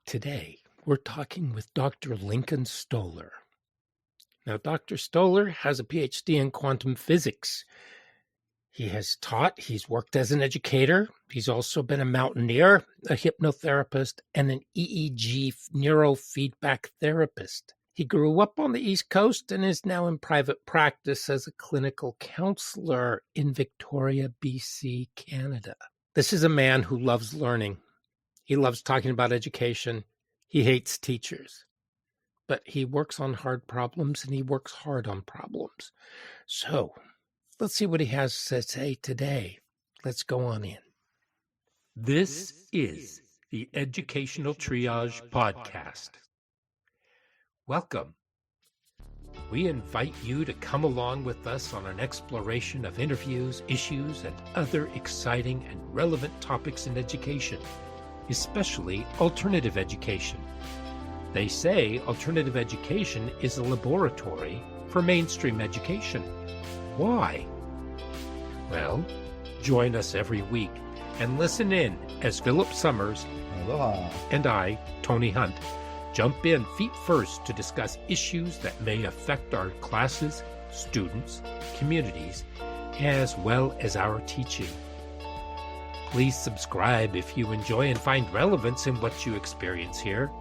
Today, we're talking with Dr. Lincoln Stoller. Now, Dr. Stoller has a Ph.D. in quantum physics. He has taught, he's worked as an educator. He's also been a Mountaineer, a hypnotherapist, and an EEG Neurofeedback Therapist. He grew up on the East Coast and is now in private practice as a clinical counselor in Victoria, BC, Canada. This is a man who loves learning. He loves talking about education. He hates teachers, but he works on hard problems and he works hard on problems. So let's see what he has to say today. Let's go on in. This is the Educational Triage Podcast. Welcome. We invite you to come along with us on an exploration of interviews, issues, and other exciting and relevant topics in education, especially alternative education. They say alternative education is a laboratory for mainstream education. Why? Well, join us every week and listen in as Philip Summers Aloha. and I, Tony Hunt, jump in feet first to discuss issues that may affect our classes, students, communities, as well as our teaching. Please subscribe if you enjoy and find relevance in what you experience here.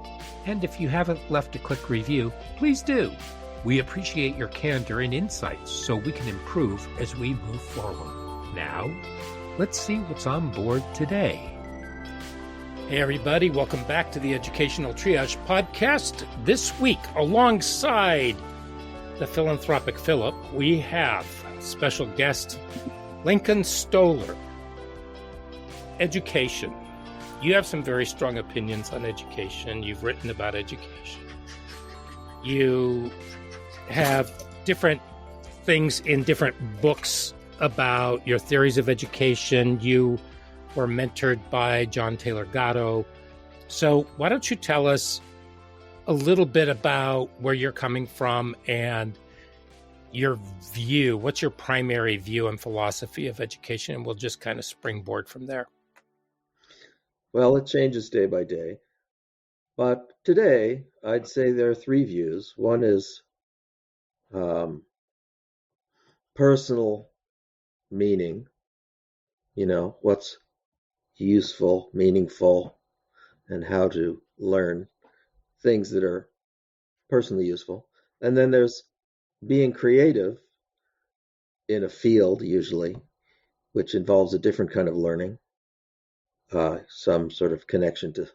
And if you haven't left a quick review, please do. We appreciate your candor and insights so we can improve as we move forward. Now, let's see what's on board today. Hey everybody, welcome back to the Educational Triage Podcast. This week, alongside the philanthropic Philip, we have special guest Lincoln Stoller. Education. You have some very strong opinions on education. You've written about education. You have different things in different books about your theories of education. You were mentored by John Taylor Gatto. So why don't you tell us a little bit about where you're coming from and your view? What's your primary view and philosophy of education? And we'll just kind of springboard from there. Well, it changes day by day. But today, I'd say there are three views. One is personal meaning, what's useful, meaningful, and how to learn things that are personally useful. And then there's being creative in a field, usually, which involves a different kind of learning. Some sort of connection to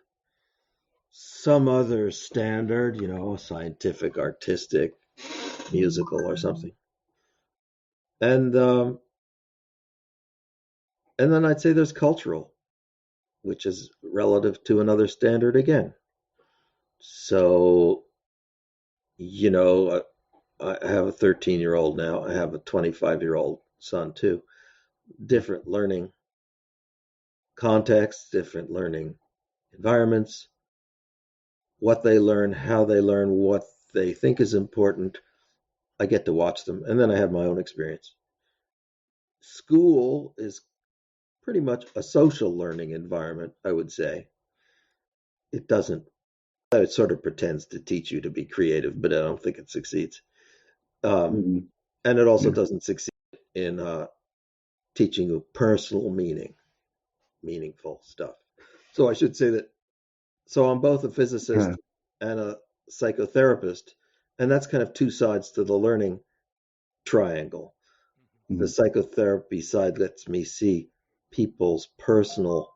some other standard, scientific, artistic, musical, or something. And then I'd say there's cultural, which is relative to another standard again. So, I have a 13-year-old now. I have a 25-year-old son too. Different learning contexts, different learning environments, what they learn, how they learn, what they think is important. I get to watch them, and then I have my own experience. School is pretty much a social learning environment, I would say. It sort of pretends to teach you to be creative, but I don't think it succeeds. And it also doesn't succeed in teaching you personal meaningful stuff. So I should say that, so I'm both a physicist and a psychotherapist, and that's kind of two sides to the learning triangle. The psychotherapy side lets me see people's personal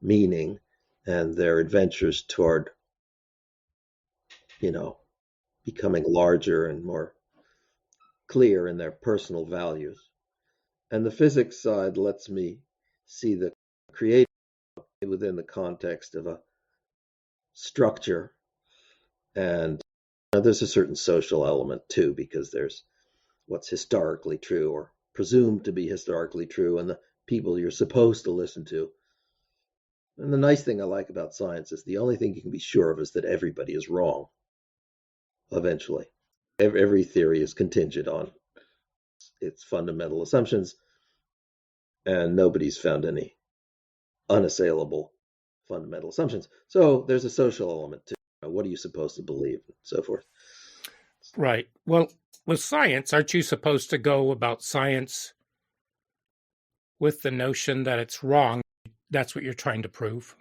meaning and their adventures toward, becoming larger and more clear in their personal values. And the physics side lets me see the creative within the context of a structure. And there's a certain social element too, because there's what's historically true or presumed to be historically true and the people you're supposed to listen to. And the nice thing I like about science is the only thing you can be sure of is that everybody is wrong eventually. Every theory is contingent on its fundamental assumptions, and nobody's found any unassailable fundamental assumptions. So there's a social element to what are you supposed to believe and so forth. Right. Well, with science, aren't you supposed to go about science with the notion that it's wrong? That's what you're trying to prove.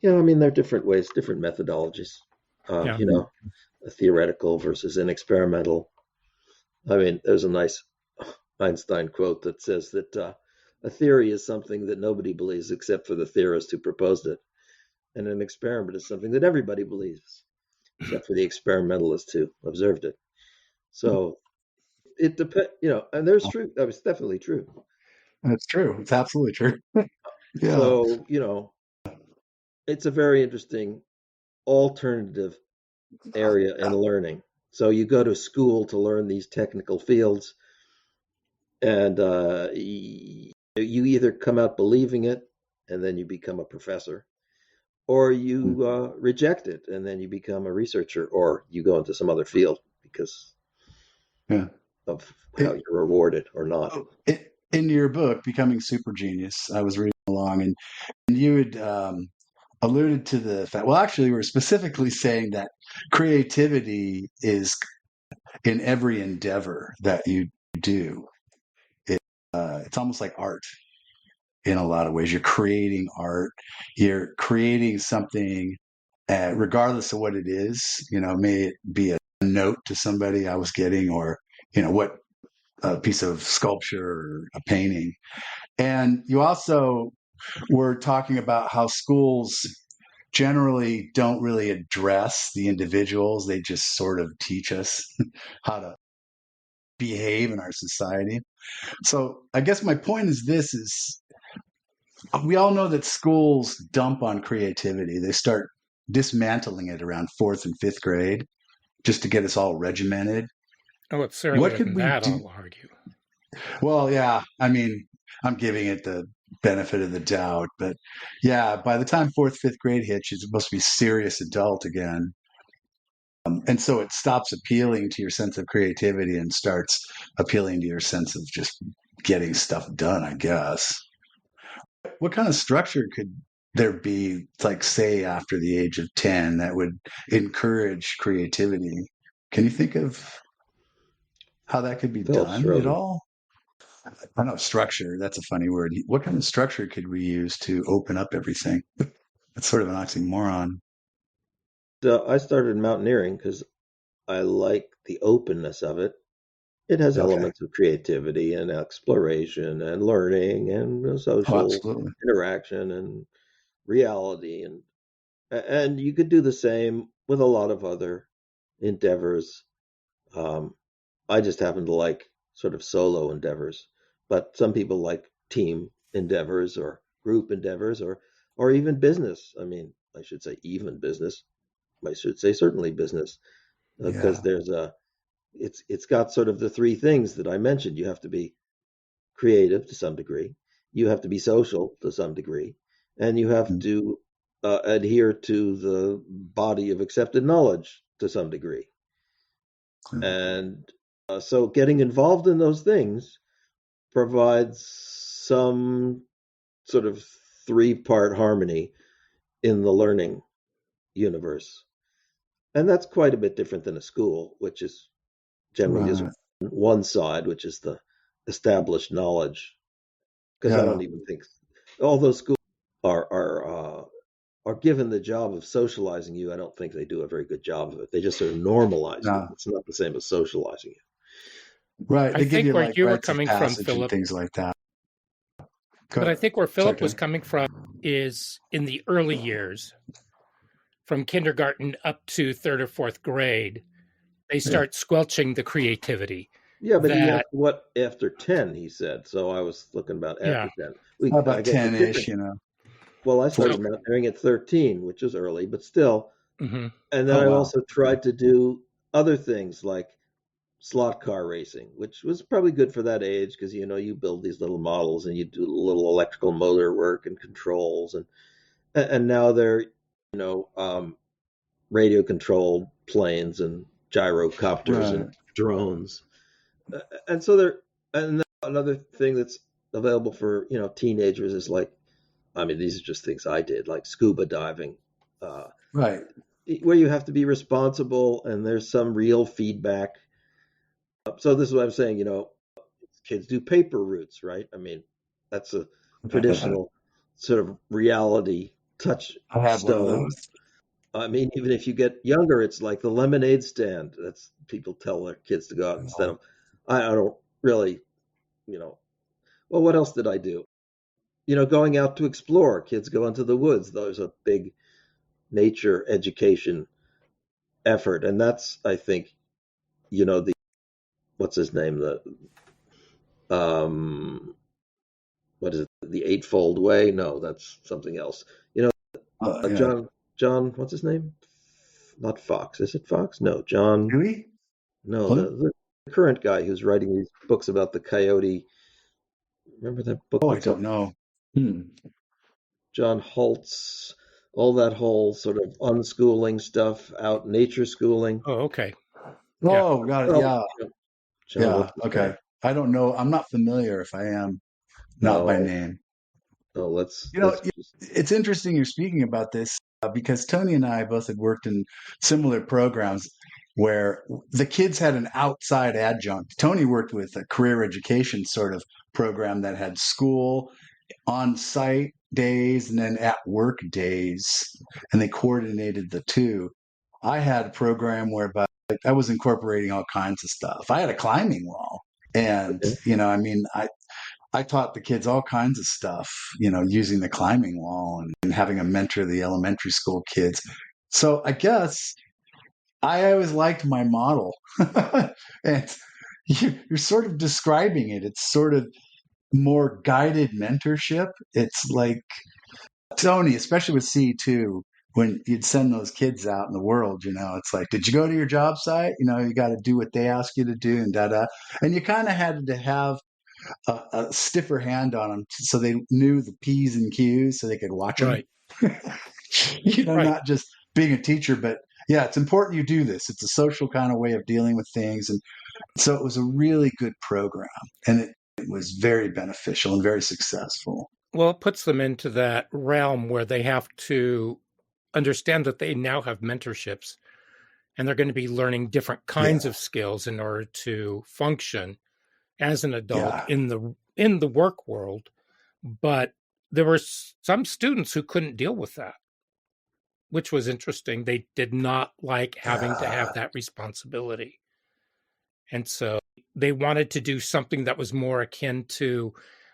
Yeah, I mean, there are different ways, different methodologies, Yeah. a theoretical versus an experimental. I mean, there's a nice Einstein quote that says that a theory is something that nobody believes except for the theorist who proposed it. And an experiment is something that everybody believes except for the experimentalist who observed it. So it depends, and there's truth. That was definitely true. That's true. It's absolutely true. Yeah. So, it's a very interesting alternative area in learning. So you go to school to learn these technical fields, and you either come out believing it, and then you become a professor, or you reject it, and then you become a researcher, or you go into some other field because Yeah. of how you're rewarded or not. In your book, Becoming Super Genius, I was reading along, and you had alluded to the fact, well, actually, we were specifically saying that creativity is in every endeavor that you do. It's almost like art in a lot of ways. You're creating art, you're creating something, regardless of what it is, may it be a note to somebody I was getting, or, what a piece of sculpture or a painting. And you also were talking about how schools generally don't really address the individuals. They just sort of teach us how to behave in our society. So I guess my point is this is we all know that schools dump on creativity. They start dismantling it around fourth and fifth grade just to get us all regimented. Oh, it's What earlier could than we that, do? I'll argue. Well, yeah, I mean, I'm giving it the benefit of the doubt, but yeah, by the time fourth, fifth grade hits, you're supposed to be serious adult again. And so it stops appealing to your sense of creativity and starts appealing to your sense of just getting stuff done, I guess. What kind of structure could there be, like, say, after the age of 10 that would encourage creativity? Can you think of how that could be Philip's done at frozen. all? I know structure, that's a funny word. What kind of structure could we use to open up everything? That's sort of an oxymoron. So I started mountaineering because I like the openness of it. It has Okay. elements of creativity and exploration and learning and Oh, social absolutely. interaction and reality, and you could do the same with a lot of other endeavors. Um, I just happen to like sort of solo endeavors, but some people like team endeavors or group endeavors or even business. I mean, I should say even business. I should say certainly business because Yeah. there's it's got sort of the three things that I mentioned. You have to be creative to some degree, you have to be social to some degree, and you have Mm. to adhere to the body of accepted knowledge to some degree. Mm. And so getting involved in those things provides some sort of three-part harmony in the learning universe. And that's quite a bit different than a school, which is generally just Right. one side, which is the established knowledge. Because I Yeah. don't even think, although schools are given the job of socializing you, I don't think they do a very good job of it. They just sort of normalize you. No. It's not the same as socializing you. Right. I They give think you where like you were rites of coming from, passage and Philip, things like that. Go but I ahead. think where Sorry, Philip was Ken. coming from is in the early years, from kindergarten up to third or fourth grade, they Yeah. start squelching the creativity. Yeah, but he asked That, what after 10, he said. So I was looking about yeah, after 10. How I about guess the 10-ish, difference, well, I four. started mountaineering at 13, which was early, but still. hmm And then Oh, I wow. also tried to do other things like slot car racing, which was probably good for that age because you build these little models and you do a little electrical motor work and controls, and now they're radio controlled planes and gyrocopters Right. and drones. And so there, and then another thing that's available for teenagers is like I mean, these are just things I did, like scuba diving, uh, Right. where you have to be responsible and there's some real feedback. So this is what I'm saying, kids do paper routes, right? I mean, that's a I traditional sort of reality had one of touchstone. those. I mean, even if you get younger, it's like the lemonade stand. That's people tell their kids to go out instead of. I don't really, you know. Well, what else did I do? Going out to explore. Kids go into the woods. There's a big nature education effort, and that's, I think, the what's his name? The what is it? The Eightfold Way? No, that's something else. Yeah. John, what's his name? Not Fox. Is it Fox? No, John. Dewey? No, Huh? the current guy who's writing these books about the coyote. Remember that book Oh, I that's up? don't know. Hmm. John Holtz, all that whole sort of unschooling stuff, out nature schooling. Oh, okay. Yeah. Oh, got it. Well, Yeah. John, Yeah. what's his Okay. name? I don't know. I'm not familiar if I am, not by No, name. no. Let's You know, let's just. it's interesting you're speaking about this because Tony and I both had worked in similar programs where the kids had an outside adjunct. Tony worked with a career education sort of program that had school on site days and then at work days, and they coordinated the two. I had a program whereby I was incorporating all kinds of stuff. I had a climbing wall. And, Okay. I mean, I taught the kids all kinds of stuff, using the climbing wall and having a mentor the elementary school kids. So I guess I always liked my model. And you're sort of describing it. It's sort of more guided mentorship. It's like Tony, especially with C2, when you'd send those kids out in the world, it's like, did you go to your job site? You got to do what they ask you to do and da da. And you kind of had to have a stiffer hand on them so they knew the P's and Q's so they could watch them. Right. Right. Not just being a teacher, but yeah, it's important you do this. It's a social kind of way of dealing with things. And so it was a really good program and it was very beneficial and very successful. Well, it puts them into that realm where they have to understand that they now have mentorships and they're going to be learning different kinds Yeah. of skills in order to function as an adult Yeah. in the work world. But there were some students who couldn't deal with that, which was interesting. They did not like having to have that responsibility. And so they wanted to do something that was more akin to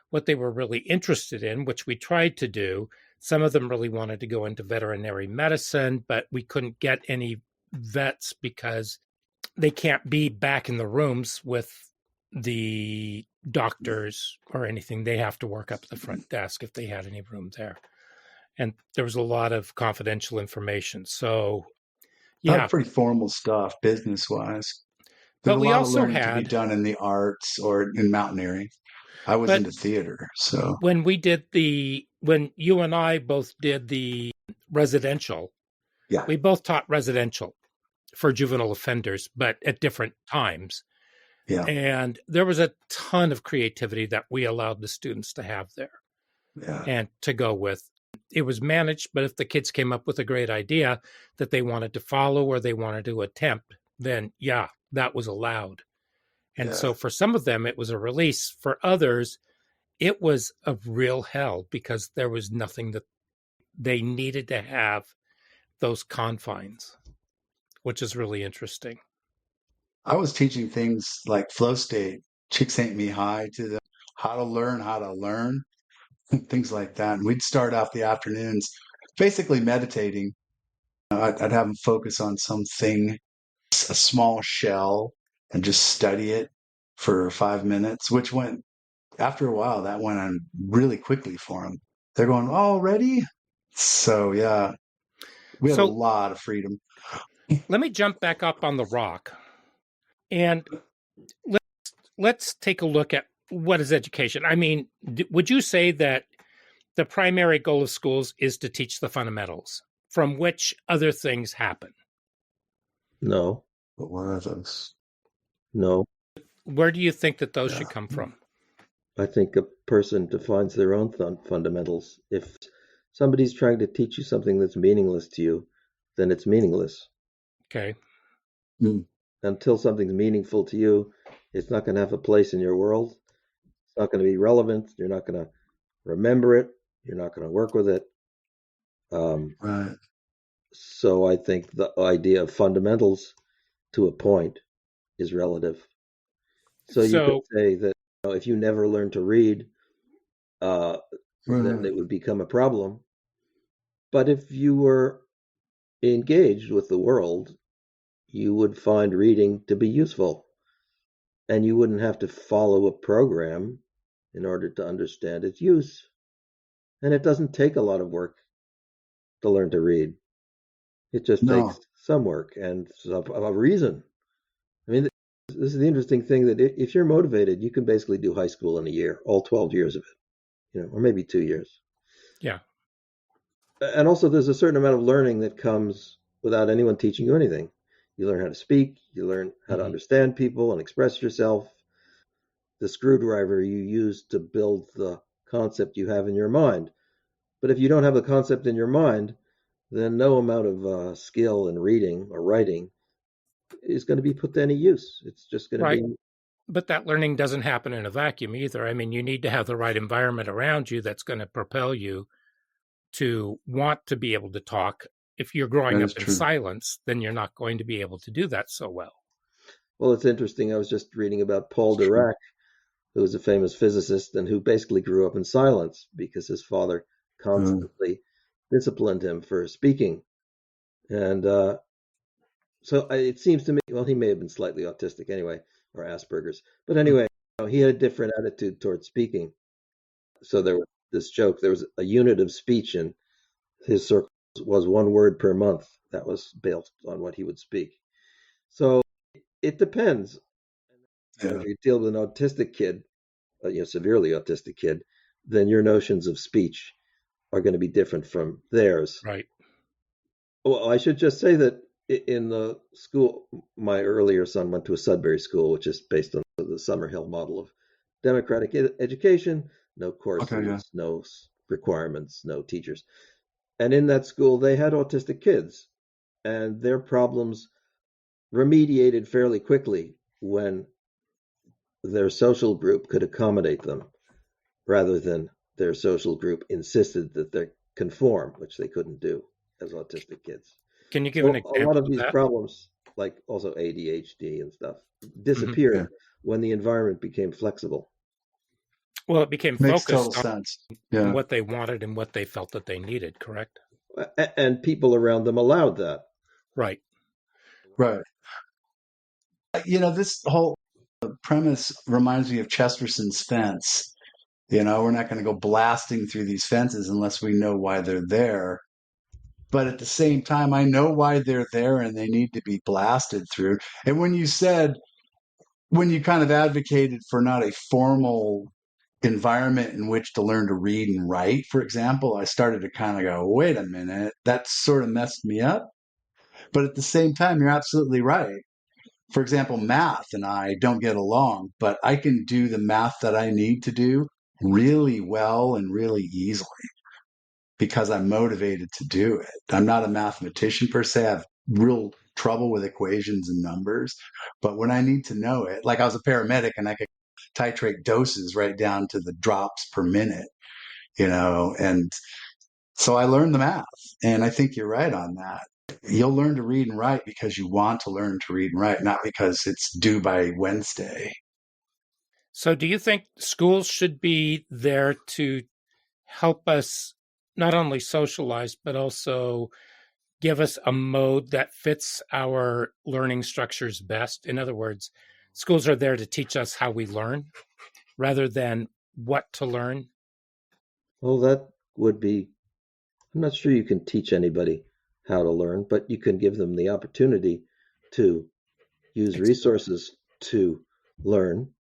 what they were really interested in, which we tried to do. Some of them really wanted to go into veterinary medicine, but we couldn't get any vets because they can't be back in the rooms with the doctors or anything. They have to work up at the front desk if they had any room there. And there was a lot of confidential information. So, yeah. Pretty formal stuff, business wise. There's But a we lot of also learning to be had, done in the arts or in mountaineering. I was but into theater, so when you and I both did the residential, yeah, we both taught residential for juvenile offenders, but at different times. yeah, And there was a ton of creativity that we allowed the students to have there yeah, and to go with. It was managed, but if the kids came up with a great idea that they wanted to follow or they wanted to attempt, then yeah, that was allowed. And yeah. so for some of them, it was a release. For others, it was a real hell because there was nothing that they needed to have those confines, which is really interesting. I was teaching things like flow state, chicks ain't me high to them, how to learn, things like that. And we'd start off the afternoons basically meditating. I'd have them focus on something, a small shell, and just study it for 5 minutes, which went, after a while, that went on really quickly for them. They're going, oh, already? So, yeah, we had a So lot of freedom. let me jump back up on the rock and let's take a look at what is education. I mean, would you say that the primary goal of schools is to teach the fundamentals from which other things happen? No, But what are those? no. Where do you think that those Yeah. should come from? I think a person defines their own fundamentals. If somebody's trying to teach you something that's meaningless to you, then it's meaningless. Okay. Mm. Until something's meaningful to you, it's not going to have a place in your world. It's not going to be relevant. You're not going to remember it. You're not going to work with it. Right. So I think the idea of fundamentals to a point is relative. So you could So, say that if you never learn to read, then Right. it would become a problem. But if you were engaged with the world, you would find reading to be useful, and you wouldn't have to follow a program in order to understand its use. And it doesn't take a lot of work to learn to read. It just takes No. some work and a reason. I mean, this is the interesting thing that if you're motivated, you can basically do high school in a year, all 12 years of it, or maybe 2 years. yeah. And also, there's a certain amount of learning that comes without anyone teaching you anything. You learn how to speak, you learn how to Hmm. understand people and express yourself. The screwdriver you use to build the concept you have in your mind. But if you don't have the concept in your mind, then no amount of skill in reading or writing is going to be put to any use. It's just going to Right. be. But that learning doesn't happen in a vacuum either. I mean, you need to have the right environment around you that's going to propel you to want to be able to talk. If you're growing That up is in true. silence, then you're not going to be able to do that so well. Well, it's interesting. I was just reading about Paul It's true. Dirac, who was a famous physicist and who basically grew up in silence because his father Uh, constantly disciplined him for speaking. And so it seems to me, well, he may have been slightly autistic anyway, or Asperger's. But anyway, he had a different attitude towards speaking. So there was this joke. There was a unit of speech in his circles was 1 word per month. That was built on what he would speak. So it depends. yeah. If you deal with an autistic kid, severely autistic kid, then your notions of speech are going to be different from theirs. Right. Well, I should just say that in the school, my earlier son went to a Sudbury school, which is based on the Summerhill model of democratic education, no Okay. Yeah. courses, no requirements, no teachers. And in that school, they had autistic kids, and their problems remediated fairly quickly when their social group could accommodate them rather than their social group insisted that they conform, which they couldn't do as autistic kids. Can you give an So a lot example of of these that? problems, like also ADHD and stuff, Hmm. Yeah. disappeared when the environment became flexible. Well, it became Makes total focused sense. on Yeah. what they wanted and what they felt that they needed, correct? And people around them allowed that. Right. Right. This whole premise reminds me of Chesterson's fence. We're not going to go blasting through these fences unless we know why they're there. But at the same time, I know why they're there and they need to be blasted through. And when you kind of advocated for not a formal environment in which to learn to read and write, for example, I started to kind of go, wait a minute, that sort of messed me up. But at the same time, you're absolutely right. For example, math and I don't get along, but I can do the math that I need to do really well and really easily because I'm motivated to do it. I'm not a mathematician per se. I have real trouble with equations and numbers, but when I need to know it, like I was a paramedic and I could titrate doses right down to the drops per minute, and so I learned the math. And I think you're right on that. You'll learn to read and write because you want to learn to read and write, not because it's due by Wednesday. So, do you think schools should be there to help us not only socialize, but also give us a mode that fits our learning structures best? In other words, schools are there to teach us how we learn rather than what to learn. Well, that would be, I'm not sure you can teach anybody how to learn, but you can give them the opportunity to use resources to learn.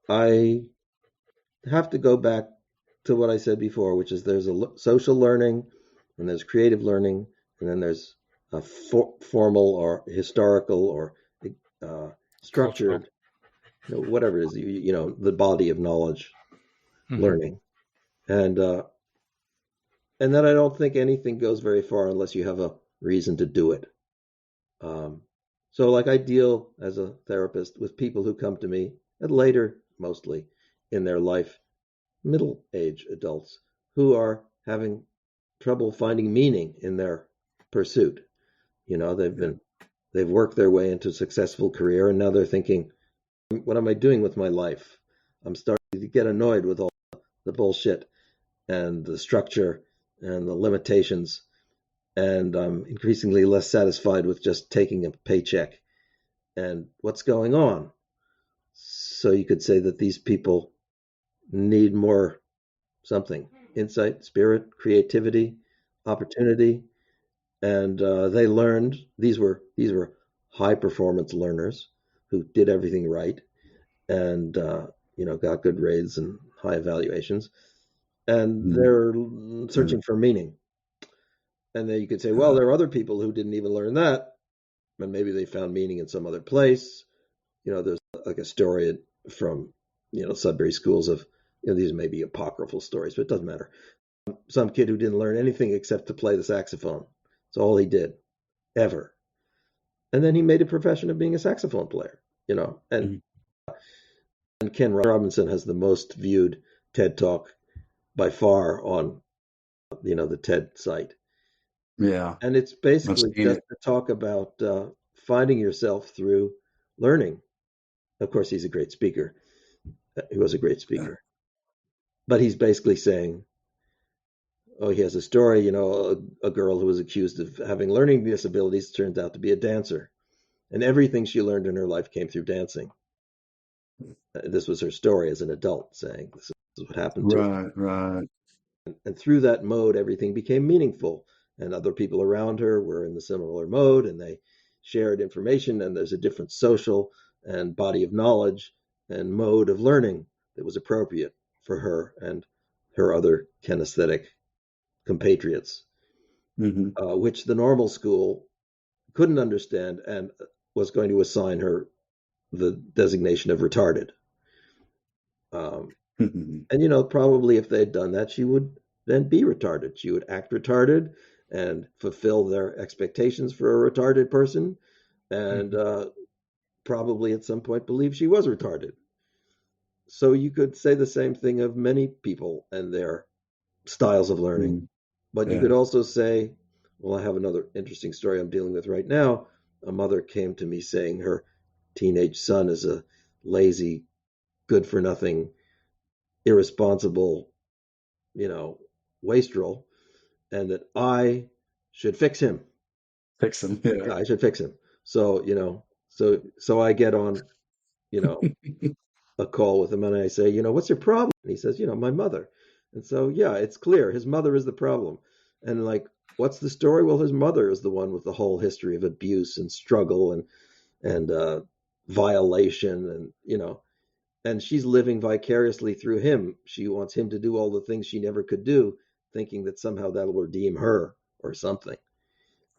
I have to go back to what I said before, which is there's a social learning, and there's creative learning, and then there's a formal or historical or uh, Cultural. structured whatever it is, the body of knowledge, learning. And then I don't think anything goes very far unless you have a reason to do it. So like I deal as a therapist with people who come to me at later, mostly in their life, middle age adults who are having trouble finding meaning in their pursuit. They've worked their way into a successful career, and now they're thinking, what am I doing with my life? I'm starting to get annoyed with all the bullshit and the structure and the limitations, and I'm increasingly less satisfied with just taking a paycheck. And what's going on? So you could say that these people need more something: insight, spirit, creativity, opportunity. And they learned, these were high performance learners who did everything right, and got good grades and high evaluations, and they're searching for meaning. And then you could say, well, there are other people who didn't even learn that, and maybe they found meaning in some other place. There's like a story from Sudbury schools of, these may be apocryphal stories, but it doesn't matter. Some kid who didn't learn anything except to play the saxophone. That's all he did, ever. And then he made a profession of being a saxophone player, and Ken Robinson has the most viewed TED Talk by far on, the TED site. Yeah. And it's basically just to talk about finding yourself through learning. Of course, he's a great speaker. He was a great speaker. But he's basically saying, he has a story, a girl who was accused of having learning disabilities turns out to be a dancer. And everything she learned in her life came through dancing. This was her story as an adult, saying this is what happened to her. Right. And through that mode, everything became meaningful. And other people around her were in the similar mode, and they shared information. And there's a different social and body of knowledge and mode of learning that was appropriate for her and her other kinesthetic compatriots, which the normal school couldn't understand and was going to assign her the designation of retarded. And probably if they'd done that, she would then be retarded. She would act retarded and fulfill their expectations for a retarded person, and probably at some point believe she was retarded. So you could say the same thing of many people and their styles of learning. But you could also say, well, I have another interesting story I'm dealing with right now. A mother came to me saying her teenage son is a lazy, good for nothing, irresponsible, wastrel, and that I should fix him. Fix him. Yeah, I should fix him. So, so I get on, a call with him and I say, what's your problem? And he says, my mother. And so, yeah, it's clear his mother is the problem. And like, what's the story? Well, his mother is the one with the whole history of abuse and struggle and violation, and she's living vicariously through him. She wants him to do all the things she never could do, thinking that somehow that'll redeem her or something.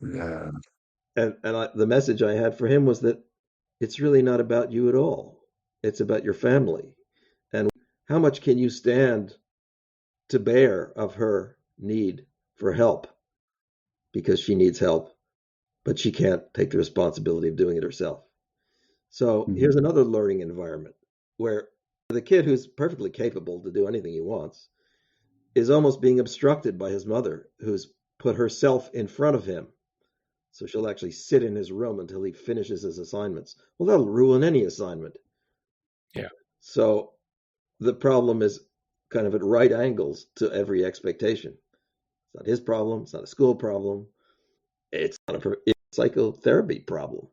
Yeah. And the message I had for him was that it's really not about you at all. It's about your family. And how much can you stand to bear of her need for help? Because she needs help, but she can't take the responsibility of doing it herself. So here's another learning environment where the kid who's perfectly capable to do anything he wants is almost being obstructed by his mother, who's put herself in front of him. So she'll actually sit in his room until he finishes his assignments. Well, that'll ruin any assignment. Yeah. So the problem is kind of at right angles to every expectation. It's not his problem. It's not a school problem. It's not a psychotherapy problem.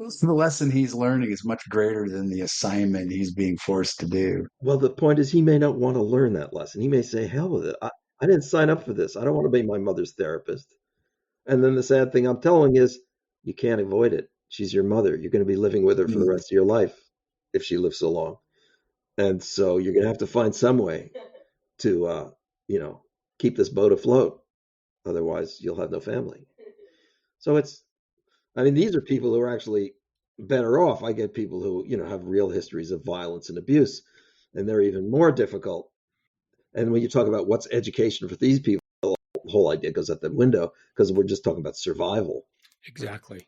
So the lesson he's learning is much greater than the assignment he's being forced to do. Well, the point is he may not want to learn that lesson. He may say, hell with it. I didn't sign up for this. I don't want to be my mother's therapist. And then the sad thing I'm telling is you can't avoid it. She's your mother. You're going to be living with her for the rest of your life if she lives so long. And so you're going to have to find some way to, keep this boat afloat. Otherwise, you'll have no family. So these are people who are actually, better off. I get people who, have real histories of violence and abuse, and they're even more difficult. And when you talk about what's education for these people, the whole idea goes out the window because we're just talking about survival. Exactly.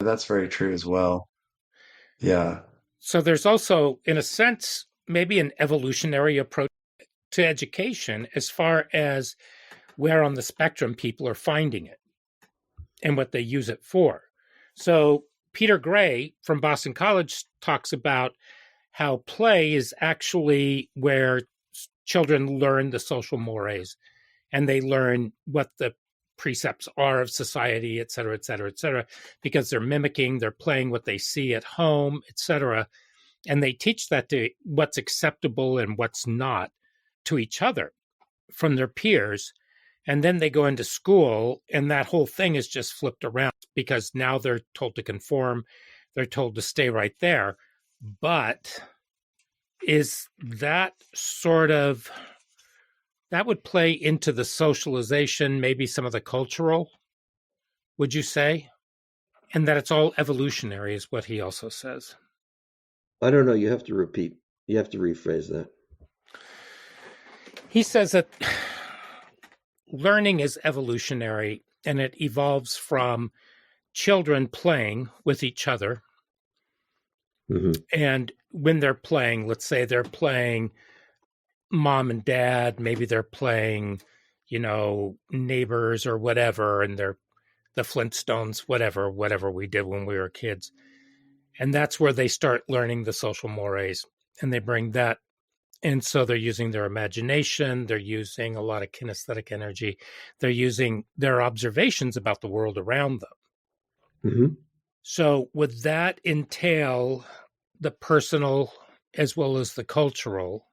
That's very true as well. Yeah. So there's also, in a sense, maybe an evolutionary approach to education as far as where on the spectrum people are finding it and what they use it for. So Peter Gray from Boston College talks about how play is actually where children learn the social mores and they learn what the precepts are of society, et cetera, et cetera, et cetera, because they're mimicking, they're playing what they see at home, et cetera. And they teach that to what's acceptable and what's not to each other from their peers. And then they go into school, and that whole thing is just flipped around because now they're told to conform, they're told to stay right there. But is that sort of that would play into the socialization, maybe some of the cultural, would you say? And that it's all evolutionary is what he also says. I don't know. You have to repeat. You have to rephrase that. He says that learning is evolutionary and it evolves from children playing with each other. Mm-hmm. And when they're playing, let's say they're playing mom and dad, maybe they're playing, neighbors or whatever, and they're the Flintstones, whatever we did when we were kids. And that's where they start learning the social mores and they bring that. And so they're using their imagination, they're using a lot of kinesthetic energy, they're using their observations about the world around them. Mm-hmm. So would that entail the personal as well as the cultural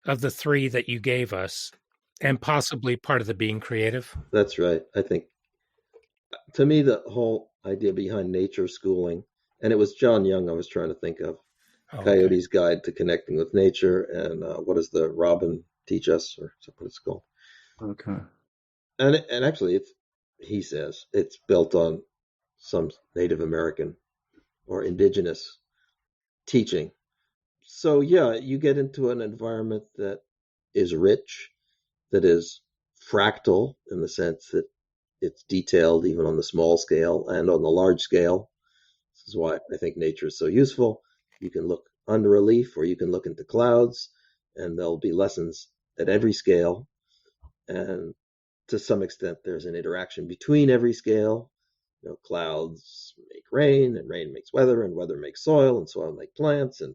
of the three that you gave us, and possibly part of the being creative? That's right. I think, to me, the whole idea behind nature schooling, and it was John Young I was trying to think of, Oh, okay. Coyote's Guide to Connecting with Nature, and what does the robin teach us, or is that what it's called? Okay. And actually, he says it's built on some Native American or indigenous teaching. So yeah, you get into an environment that is rich, that is fractal in the sense that it's detailed even on the small scale and on the large scale. This is why I think nature is so useful. You can look under a leaf or you can look into clouds, and there'll be lessons at every scale. And to some extent, there's an interaction between every scale. Clouds make rain, and rain makes weather, and weather makes soil, and soil makes plants, and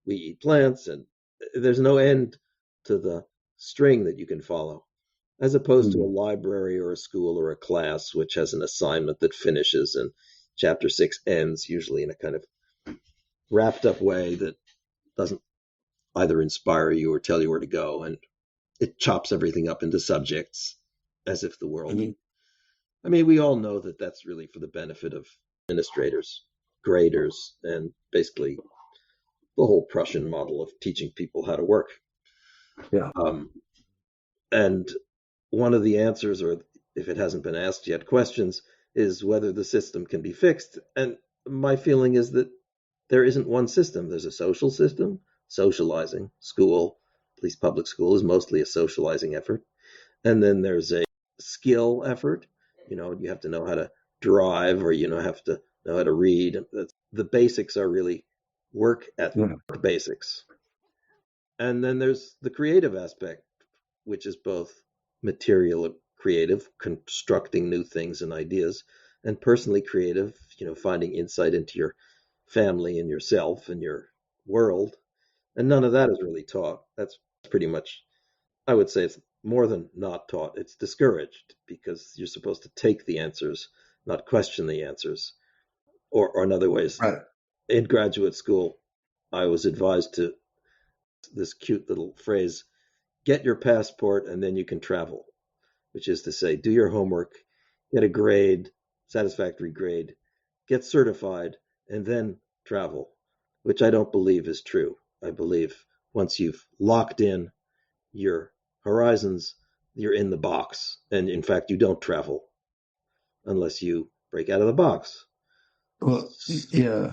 we eat plants, and there's no end to the string that you can follow, as opposed to a library or a school or a class which has an assignment that finishes and chapter 6 ends, usually in a kind of wrapped up way that doesn't either inspire you or tell you where to go, and it chops everything up into subjects as if the world. I mean, we all know that that's really for the benefit of administrators, graders, and basically the whole Prussian model of teaching people how to work. Yeah. And one of the answers, or if it hasn't been asked yet, questions, is whether the system can be fixed. And my feeling is that there isn't one system. There's a social system, socializing. School, at least public school, is mostly a socializing effort. And then there's a skill effort. You have to know how to drive, or have to know how to read. The basics are really work basics. And then there's the creative aspect, which is both material creative, constructing new things and ideas, and personally creative, finding insight into your family and yourself and your world. And none of that is really taught. That's pretty much, I would say it's more than not taught. It's discouraged because you're supposed to take the answers, not question the answers. Or in other ways, Right. in graduate school, I was advised to this cute little phrase, get your passport and then you can travel, which is to say, do your homework, get a grade, satisfactory grade, get certified, and then travel, which I don't believe is true. I believe once you've locked in your horizons, you're in the box. And in fact, you don't travel unless you break out of the box. Well, yeah.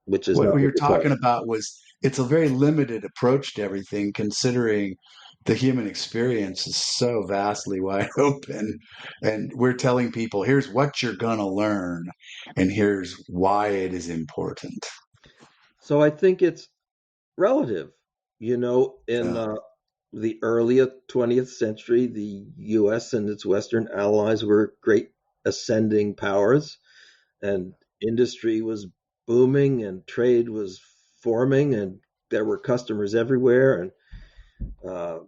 which is What not you're what we're talking taught. about was it's a very limited approach to everything, considering the human experience is so vastly wide open. And we're telling people, here's what you're going to learn, and here's why it is important. So I think it's relative. In Yeah. the early 20th century, the US and its Western allies were great ascending powers, and industry was booming, and trade was forming, and there were customers everywhere, and uh,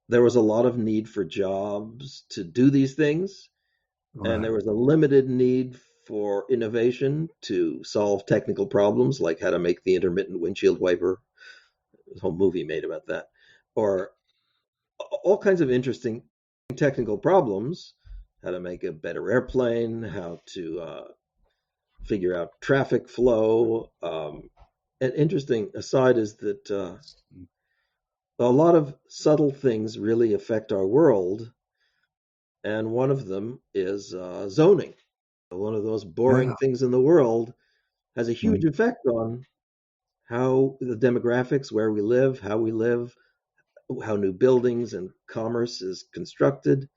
there was a lot of need for jobs to do these things, and there Right. was a limited need for innovation to solve technical problems like how to make the intermittent windshield wiper. There's a whole movie made about that, or all kinds of interesting technical problems, how to make a better airplane, how to figure out traffic flow. An interesting aside is that a lot of subtle things really affect our world, and one of them is zoning. One of those boring Yeah. things in the world has a huge Mm. effect on how the demographics, where we live, how new buildings and commerce is constructed.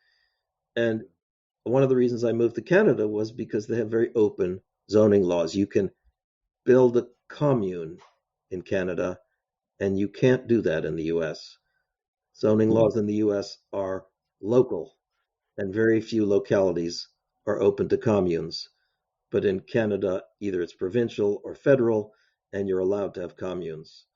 And one of the reasons I moved to Canada was because they have very open zoning laws. You can build a commune in Canada, and you can't do that in the US. Zoning Mm. laws in the US are local, and very few localities are open to communes. But in Canada, either it's provincial or federal, and you're allowed to have communes.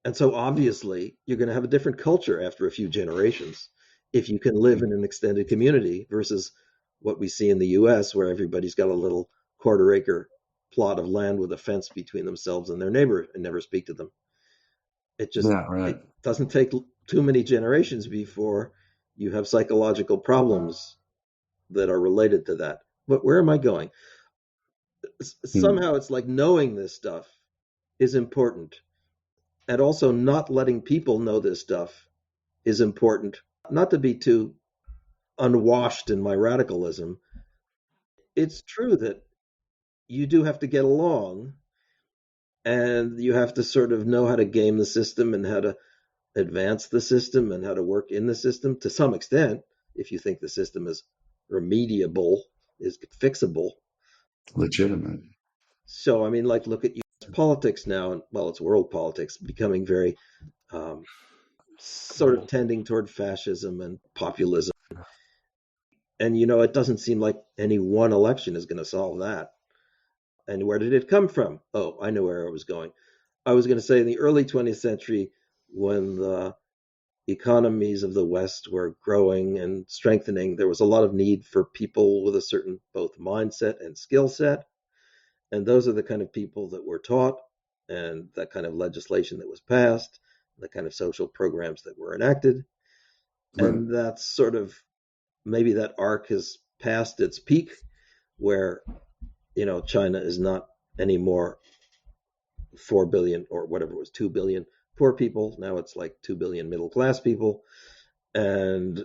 And so obviously, you're going to have a different culture after a few generations if you can live in an extended community versus what we see in the US, where everybody's got a little quarter acre plot of land with a fence between themselves and their neighbor and never speak to them. It just Yeah. Right. it doesn't take too many generations before you have psychological problems that are related to that. But where am I going? Mm. Somehow it's like knowing this stuff is important, and also not letting people know this stuff is important. Not to be too unwashed in my radicalism, it's true that you do have to get along, and you have to sort of know how to game the system and how to advance the system and how to work in the system to some extent, if you think the system is remediable, is fixable. Legitimate. So, I mean, like, look at US politics now, and well, it's world politics becoming very um, sort of tending toward fascism and populism. And, it doesn't seem like any one election is going to solve that. And where did it come from? Oh, I know where I was going. I was going to say in the early 20th century, when the economies of the West were growing and strengthening, there was a lot of need for people with a certain both mindset and skill set. And those are the kind of people that were taught, and that kind of legislation that was passed, the kind of social programs that were enacted. Right. And that's sort of maybe that arc has passed its peak where, China is not anymore 4 billion or whatever it was, 2 billion poor people. Now it's like 2 billion middle class people. And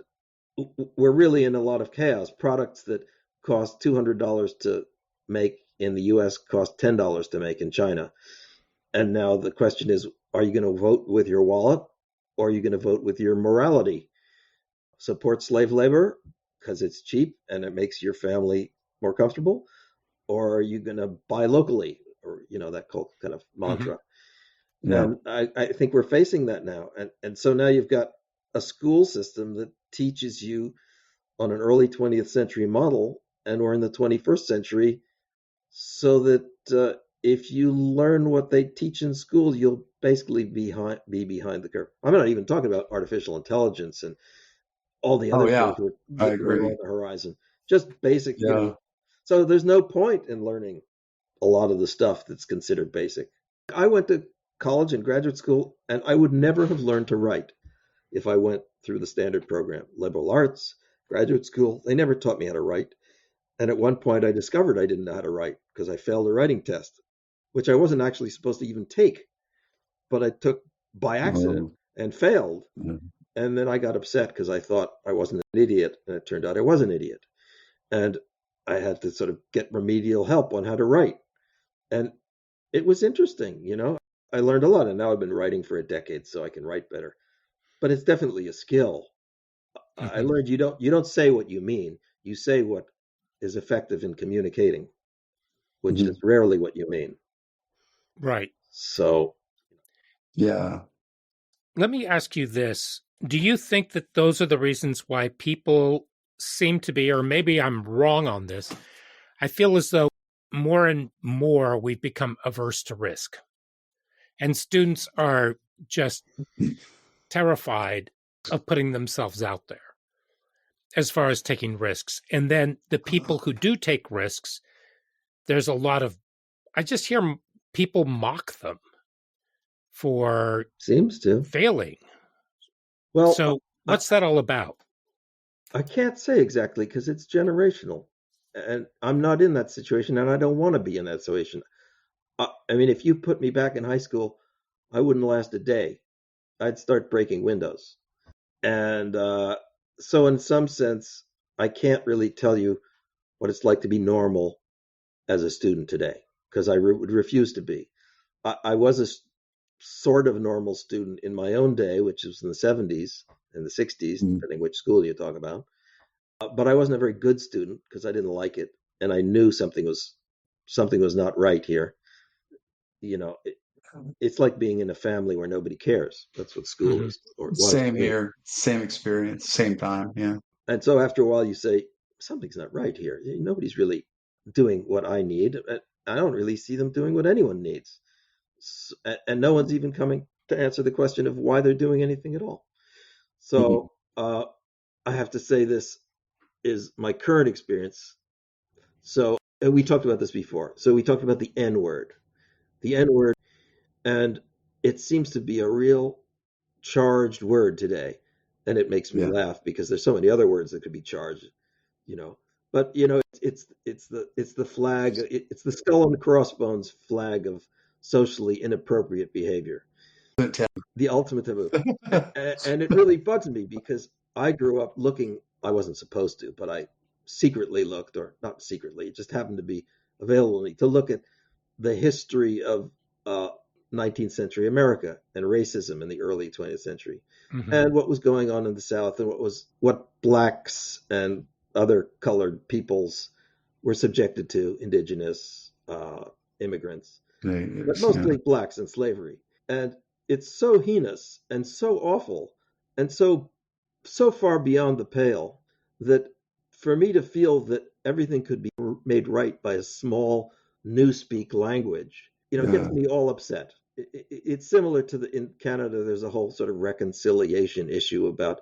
we're really in a lot of chaos. Products that cost $200 to make in the US cost $10 to make in China. And now the question is, are you going to vote with your wallet, or are you going to vote with your morality? Support slave labor because it's cheap and it makes your family more comfortable? Or are you going to buy locally? Or, that kind of Hmm. mantra. Yeah. And I think we're facing that now. And so now you've got a school system that teaches you on an early 20th century model, and we're in the 21st century, so that if you learn what they teach in school, you'll basically be behind the curve. I'm not even talking about artificial intelligence and all the Oh other yeah. things I that are agree. on the horizon. Just basic, Yeah. So there's no point in learning a lot of the stuff that's considered basic. I went to college and graduate school, and I would never have learned to write if I went through the standard program. Liberal arts, graduate school, they never taught me how to write. And at one point, I discovered I didn't know how to write because I failed a writing test, which I wasn't actually supposed to even take, but I took by accident Um, and failed. yeah. And then I got upset because I thought I wasn't an idiot, and it turned out I was an idiot. And I had to sort of get remedial help on how to write. And it was interesting, I learned a lot, and now I've been writing for a decade, so I can write better. But it's definitely a skill. I Mhm. learned you don't say what you mean. You say what is effective in communicating, which is Mhm. rarely what you mean. Right. So Yeah. Let me ask you this. Do you think that those are the reasons why people seem to be, or maybe I'm wrong on this? I feel as though more and more we've become averse to risk. And students are just terrified of putting themselves out there as far as taking risks. And then the people who do take risks, there's a lot of, I just hear people mock them for seems to. failing. Well, So, I, what's that all about? I can't say exactly because it's generational. And I'm not in that situation, and I don't want to be in that situation. I mean, if you put me back in high school, I wouldn't last a day. I'd start breaking windows. And so, in some sense, I can't really tell you what it's like to be normal as a student today because I would refuse to be. I was a sort of normal student in my own day, which was in the 70s and the 60s, Mm. depending which school you talk about. But I wasn't a very good student because I didn't like it, and I knew something was not right here. You know, it's like being in a family where nobody cares. That's what school Mhm. is, or it was Same for me. here. Same experience. Same time. Yeah. And so after a while, you say something's not right here. Nobody's really doing what I need. I don't really see them doing what anyone needs, and no one's even coming to answer the question of why they're doing anything at all. Mhm. So I have to say this is my current experience. So and we talked about this before. So we talked about the N word, and it seems to be a real charged word today, and it makes me Yeah. laugh because there's so many other words that could be charged, you know. But it's the flag, it's the skull and crossbones flag of socially inappropriate behavior, the ultimate taboo. And it really bugs me because I grew up looking, I wasn't supposed to, but I secretly looked, or not secretly, it just happened to be available to me to look at the history of uh, 19th century America and racism in the early 20th century, Mhm. and what was going on in the South, and what blacks and other colored peoples were subjected to, indigenous immigrants, but Yeah. mostly blacks in slavery. And it's so heinous and so awful and so far beyond the pale that for me to feel that everything could be made right by a small newspeak language, gets Yeah. me all upset. It's similar to in Canada. There's a whole sort of reconciliation issue about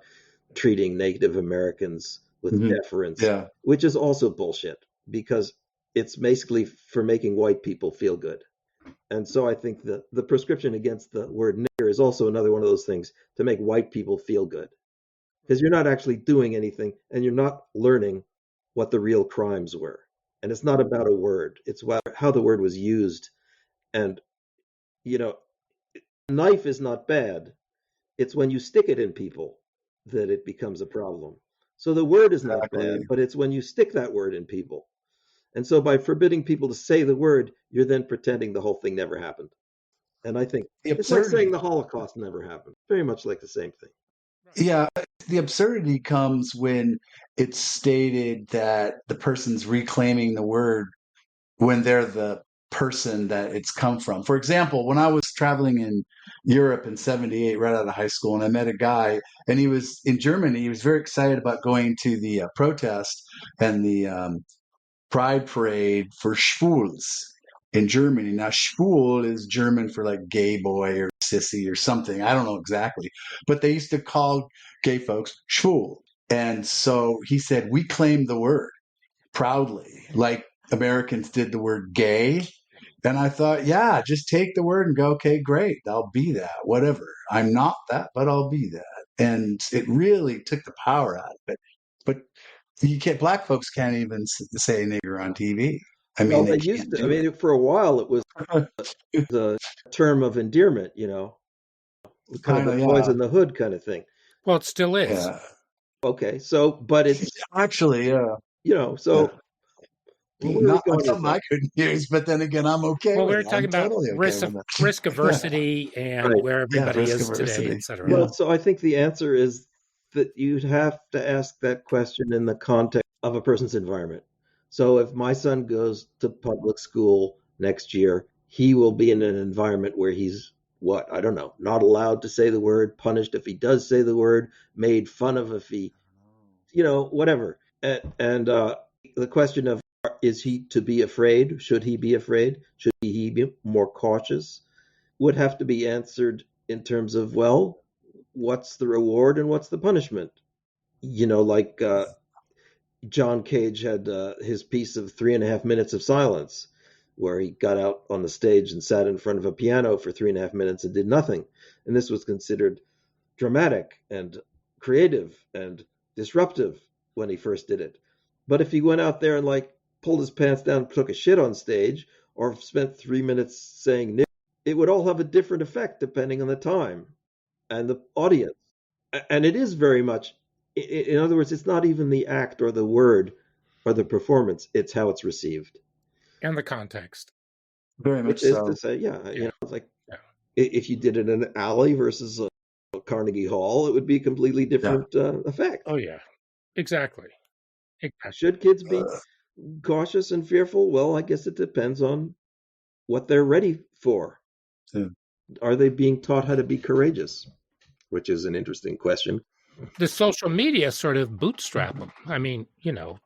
treating Native Americans with Mhm. deference, Yeah. which is also bullshit because it's basically for making white people feel good. And so I think the prescription against the word nigger is also another one of those things to make white people feel good because you're not actually doing anything and you're not learning what the real crimes were. And it's not about a word, it's about how the word was used. And, you know, a knife is not bad. It's when you stick it in people that it becomes a problem. So the word is not Exactly. bad, but it's when you stick that word in people. And so by forbidding people to say the word, you're then pretending the whole thing never happened. And I think The it's like saying absurdity. the Holocaust never happened. Very much like the same thing. Yeah. The absurdity comes when it's stated that the person's reclaiming the word when they're the person that it's come from. For example, when I was traveling in Europe in 78, right out of high school, and I met a guy, and he was in Germany. He was very excited about going to the protest and the pride parade for Schwuls in Germany. Now, Schwul is German for like gay boy or sissy or something. I don't know exactly. But they used to call gay folks Schwul. And so he said, we claim the word proudly, like Americans did the word gay. And I thought, yeah, just take the word and go, okay, great, I'll be that, whatever. I'm not that, but I'll be that. And it really took the power out of it. But you can't, black folks can't even say nigger on TV. I mean, Well, they they used can't to, I do mean, for a while it was it. a term of endearment, kind of Kind a of, boys yeah, in the hood kind of thing. Well, it still is. yeah. Okay, so, but it's, Actually, yeah, you know, yeah. so Well, where are we Not going with something that? I couldn't use, but then again, I'm okay Well, we with were it. I'm talking about totally okay with risk it. aversity and Right. where Yeah, everybody risk is today, aversity. et cetera. Yeah. Well, so I think the answer is that you'd have to ask that question in the context of a person's environment. So if my son goes to public school next year, he will be in an environment where he's what? I don't know, not allowed to say the word, punished if he does say the word, made fun of if he, whatever. And the question of is he to be afraid? Should he be afraid? Should he be more cautious? Would have to be answered in terms of, well, what's the reward and what's the punishment? Like John Cage had his piece of 3.5 minutes of silence, where he got out on the stage and sat in front of a piano for 3.5 minutes and did nothing. And this was considered dramatic and creative and disruptive when he first did it. But if he went out there and like pulled his pants down, took a shit on stage, or spent 3 minutes saying it would all have a different effect depending on the time and the audience. And it is very much, in other words, it's not even the act or the word or the performance, it's how it's received. And the context. Very much Which is so. to say, it's like Yeah. if you did it in an alley versus a Carnegie Hall, it would be a completely different effect. Oh, yeah, exactly. Should kids be cautious and fearful? Well, I guess it depends on what they're ready for. Yeah. Are they being taught how to be courageous? Which is an interesting question. The social media sort of bootstrap them. I mean,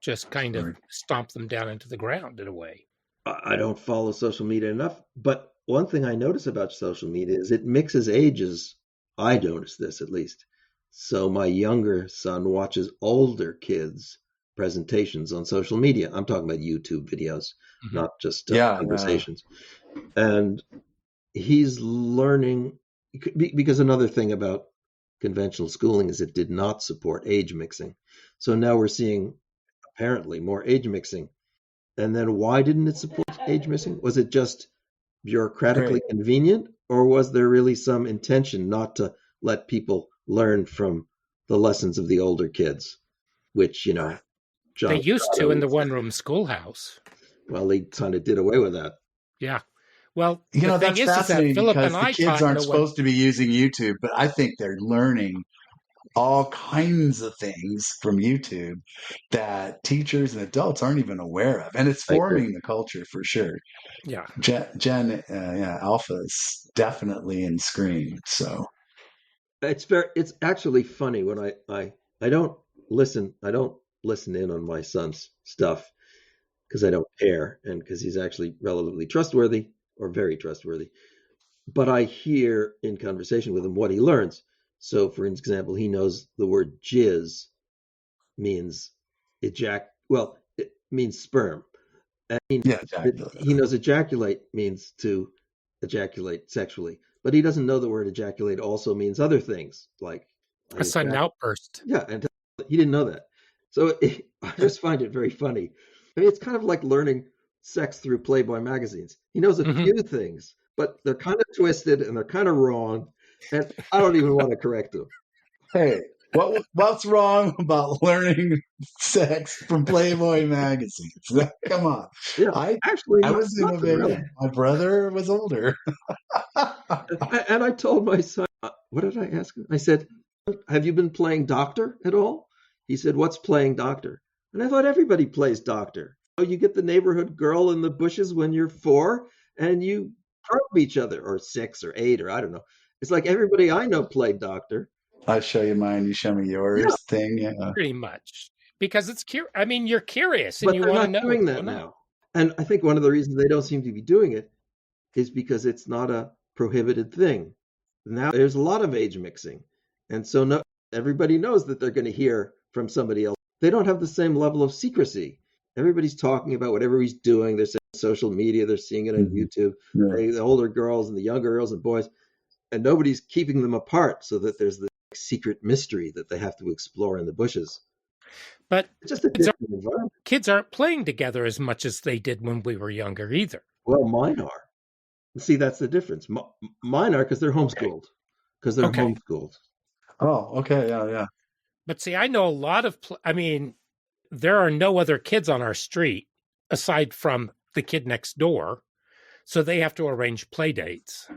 just kind of stomp them down into the ground in a way. I don't follow social media enough, but one thing I notice about social media is it mixes ages. I notice this at least. So my younger son watches older kids' presentations on social media. I'm talking about YouTube videos, not just conversations. And he's learning because another thing about conventional schooling is it did not support age mixing. So now we're seeing apparently more age mixing. And then why didn't it support age mixing? Was it just bureaucratically convenient, or was there really some intention not to let people learn from the lessons of the older kids, which, John They used to in the one-room schoolhouse. Well, they kind of did away with that. Yeah. Well, the thing is that Philip and I the kids aren't supposed to be using YouTube, but I think they're learning all kinds of things from YouTube that teachers and adults aren't even aware of. And it's forming the culture for sure. Yeah. Gen Alpha is definitely in Scream. So it's actually funny when I don't listen in on my son's stuff because I don't care and because he's actually relatively trustworthy or very trustworthy. But I hear in conversation with him what he learns. So, for example, he knows the word jizz means it means sperm. And he knows ejaculate means to ejaculate sexually, but he doesn't know the word ejaculate also means other things like a sudden outburst. Yeah, and he didn't know that. So I just find it very funny. I mean, it's kind of like learning sex through Playboy magazines. He knows a few things, but they're kind of twisted and they're kind of wrong, and I don't even want to correct them. Hey, what's wrong about learning sex from Playboy magazines? Come on. Yeah, I was innovative. Really. My brother was older. And I told my son, what did I ask him? I said, have you been playing doctor at all? He said, what's playing doctor? And I thought everybody plays doctor. You get the neighborhood girl in the bushes when you're 4 and you probe each other, or 6 or 8, or I don't know. It's like everybody I know played doctor. I show you mine, you show me yours thing. Yeah. Pretty much. Because it's I mean, you're curious and but you want to know. Doing that now. And I think one of the reasons they don't seem to be doing it is because it's not a prohibited thing. Now there's a lot of age mixing. And so everybody knows that they're going to hear from somebody else. They don't have the same level of secrecy. Everybody's talking about whatever he's doing. They're saying social media. They're seeing it on YouTube. Yeah. The older girls and the younger girls and boys. And nobody's keeping them apart so that there's the secret mystery that they have to explore in the bushes. But it's just a different environment. Kids aren't playing together as much as they did when we were younger either. Well, mine are. See, that's the difference. Mine are because they're homeschooled. Homeschooled. Oh, okay. Yeah. But see, I know a lot of, there are no other kids on our street aside from the kid next door. So they have to arrange play dates.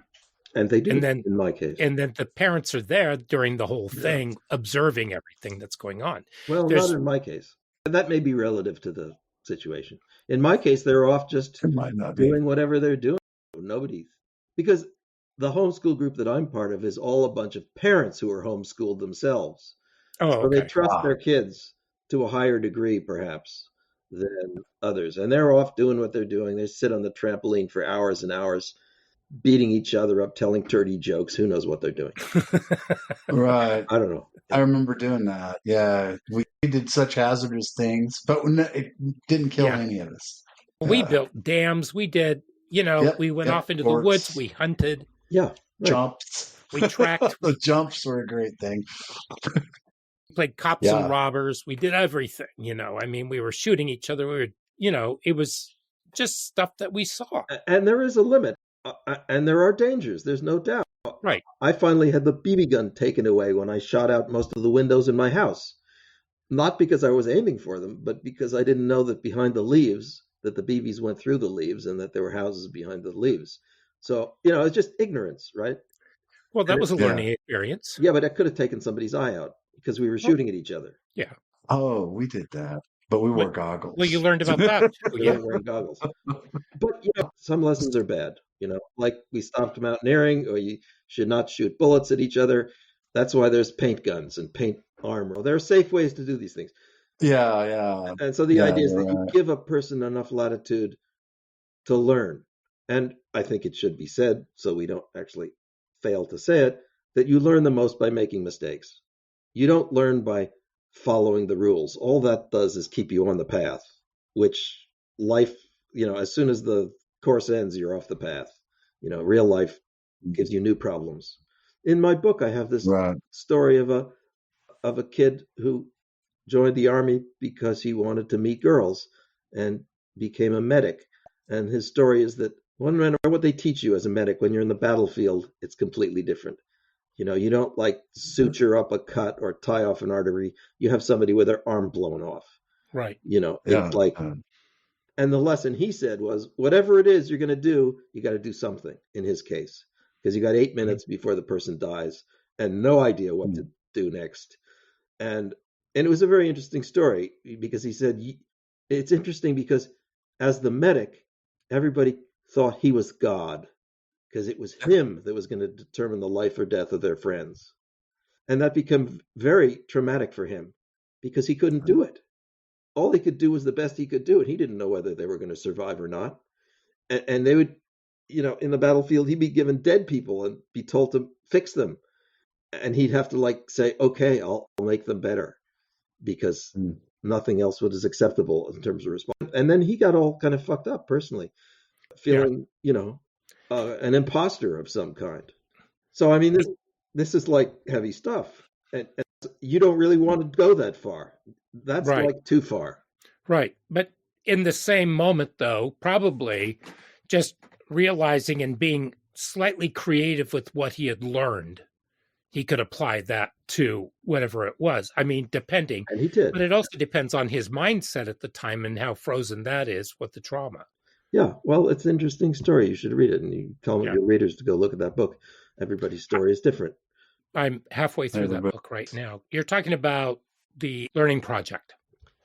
And they do, And then in my case. And then the parents are there during the whole thing, observing everything that's going on. Well, not in my case. That may be relative to the situation. In my case, they're off just doing whatever they're doing. Because the homeschool group that I'm part of is all a bunch of parents who are homeschooled themselves. So they trust their kids to a higher degree, perhaps, than others. And they're off doing what they're doing. They sit on the trampoline for hours and hours, beating each other up, telling dirty jokes. Who knows what they're doing? Right. I don't know. I remember doing that. Yeah. We did such hazardous things, but it didn't kill any of us. We built dams. We did, we went off into the woods. We hunted. Yeah. Right. Jumps. We tracked. The jumps were a great thing. We played cops and robbers. We did everything, I mean, we were shooting each other. We were, it was just stuff that we saw. And there is a limit. And there are dangers. There's no doubt. Right. I finally had the BB gun taken away when I shot out most of the windows in my house. Not because I was aiming for them, but because I didn't know that behind the leaves, that the BBs went through the leaves and that there were houses behind the leaves. So, it's just ignorance, right? Well, that was a learning experience. Yeah, but that could have taken somebody's eye out because we were shooting at each other. Yeah. Oh, we did that. But we wore goggles. Well, you learned about that. We were wearing goggles. But, some lessons are bad. Like we stopped mountaineering, or you should not shoot bullets at each other. That's why there's paint guns and paint armor. There are safe ways to do these things. Yeah. And so the idea is that you give a person enough latitude to learn. And I think it should be said, so we don't actually fail to say it, that you learn the most by making mistakes. You don't learn by following the rules. All that does is keep you on the path, which life, as soon as the course ends, you're off the path. Real life gives you new problems. In my book, I have this story of a kid who joined the army because he wanted to meet girls and became a medic. And his story is that no matter what they teach you as a medic, when you're in the battlefield, it's completely different. You don't like suture up a cut or tie off an artery. You have somebody with their arm blown off. Right. It's like, and the lesson he said was, whatever it is you're going to do, you got to do something in his case, because you got 8 minutes before the person dies and no idea what to do next. And it was a very interesting story because he said, it's interesting because as the medic, everybody thought he was God because it was him that was going to determine the life or death of their friends. And that became very traumatic for him because he couldn't do it. All he could do was the best he could do, and he didn't know whether they were going to survive or not. And they would, in the battlefield, he'd be given dead people and be told to fix them. And he'd have to say, okay, I'll make them better because nothing else was acceptable in terms of response. And then he got all kind of fucked up personally, feeling, an imposter of some kind. So, I mean, this is like heavy stuff. And you don't really want to go that far. That's too far. Right. But in the same moment, though, probably just realizing and being slightly creative with what he had learned, he could apply that to whatever it was. I mean, depending. And he did. But it also depends on his mindset at the time and how frozen that is with the trauma. Yeah. Well, it's an interesting story. You should read it. And you tell your readers to go look at that book. Everybody's story is different. I'm halfway through that book right now. You're talking about the learning project.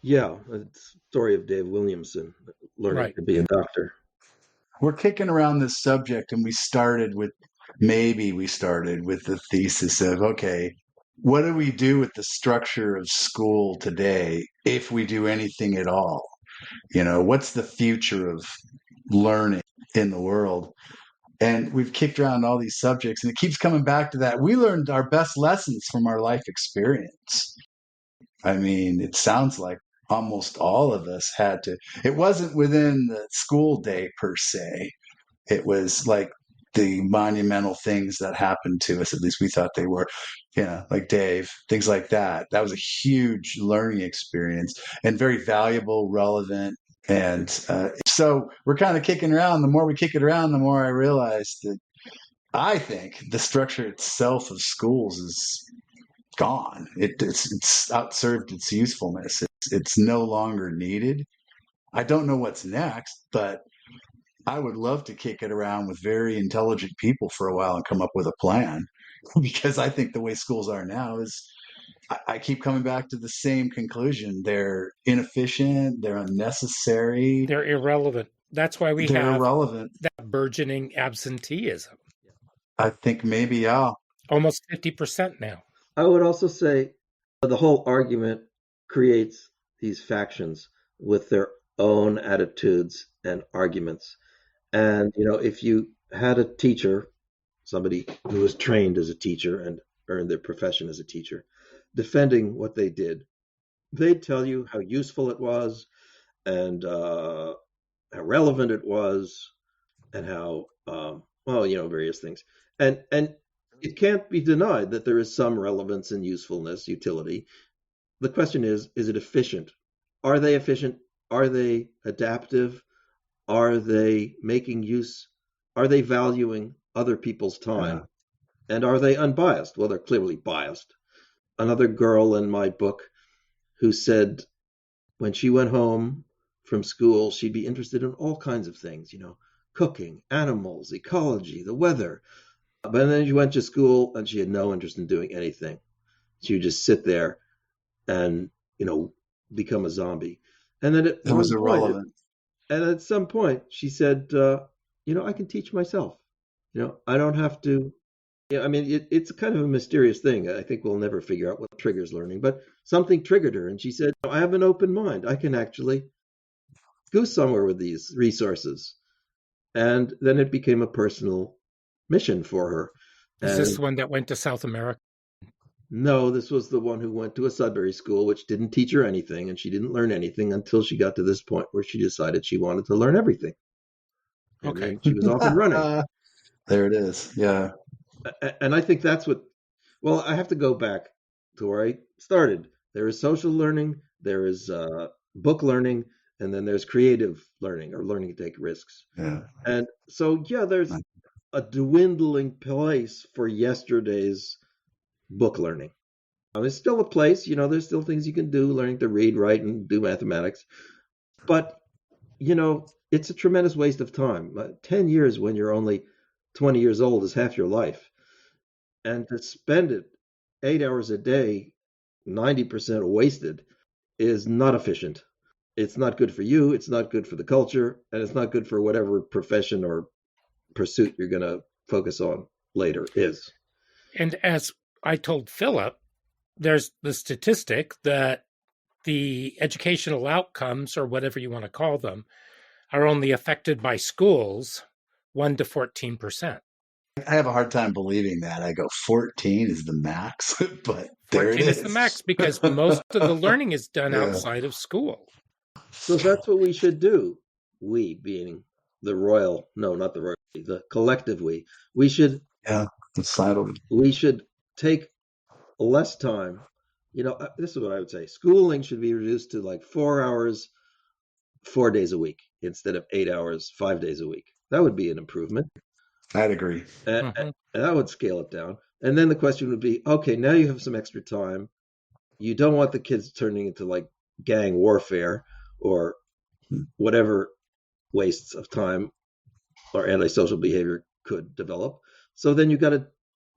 Yeah. It's the story of Dave Williamson learning to be a doctor. We're kicking around this subject, and we started with the thesis of, okay, what do we do with the structure of school today if we do anything at all? What's the future of learning in the world? And we've kicked around all these subjects, and it keeps coming back to that. We learned our best lessons from our life experience. I mean, it sounds like almost all of us had to. It wasn't within the school day per se. It was like the monumental things that happened to us. At least we thought they were, like Dave, things like that. That was a huge learning experience and very valuable, relevant. And so we're kind of kicking around. The more we kick it around, the more I realize that I think the structure itself of schools is gone. It's outserved its usefulness. It's no longer needed. I don't know what's next, but I would love to kick it around with very intelligent people for a while and come up with a plan because I think the way schools are now is I keep coming back to the same conclusion. They're inefficient, they're unnecessary, They're irrelevant. That's why we they're have irrelevant. that burgeoning absenteeism. I think maybe, yeah. Almost 50% now. I would also say the whole argument creates these factions with their own attitudes and arguments. And, if you had a teacher, somebody who was trained as a teacher and earned their profession as a teacher, defending what they did, they'd tell you how useful it was and how relevant it was and how, various things. And it can't be denied that there is some relevance and usefulness, utility. The question is it efficient? Are they efficient? Are they adaptive? Are they making use? Are they valuing other people's time? And are they unbiased? Well, they're clearly biased. Another girl in my book who said when she went home from school, she'd be interested in all kinds of things, cooking, animals, ecology, the weather. But then she went to school and she had no interest in doing anything. She would just sit there and, become a zombie. And then It was irrelevant. And at some point, she said, I can teach myself. I don't have to. It's kind of a mysterious thing. I think we'll never figure out what triggers learning, but something triggered her. And she said, I have an open mind. I can actually go somewhere with these resources. And then it became a personal mission for her. Is this the one that went to South America? No, this was the one who went to a Sudbury school, which didn't teach her anything, and she didn't learn anything until she got to this point where she decided she wanted to learn everything. And Okay. then she was off and running. There it is. Yeah. And I think that's well, I have to go back to where I started. There is social learning, there is book learning, and then there's creative learning or learning to take risks. Yeah. And so, there's a dwindling place for yesterday's book learning. There's still a place, there's still things you can do, learning to read, write, and do mathematics. But, it's a tremendous waste of time. 10 years when you're only 20 years old is half your life. And to spend it 8 hours a day, 90% wasted, is not efficient. It's not good for you. It's not good for the culture. And it's not good for whatever profession or pursuit you're going to focus on later is. And as I told Philip, there's the statistic that the educational outcomes, or whatever you want to call them, are only affected by schools 1 to 14%. I have a hard time believing that. I go 14 is the max, but there it 14 is. is the max because most of the learning is done outside of school. So that's what we should do. We being the royal, no, not the royal, the collective we. We should we should take less time. This is what I would say. Schooling should be reduced to like 4 hours, 4 days a week instead of 8 hours, 5 days a week. That would be an improvement. I'd agree. And that would scale it down. And then the question would be, okay, now you have some extra time. You don't want the kids turning into like gang warfare or whatever wastes of time or antisocial behavior could develop. So then you got to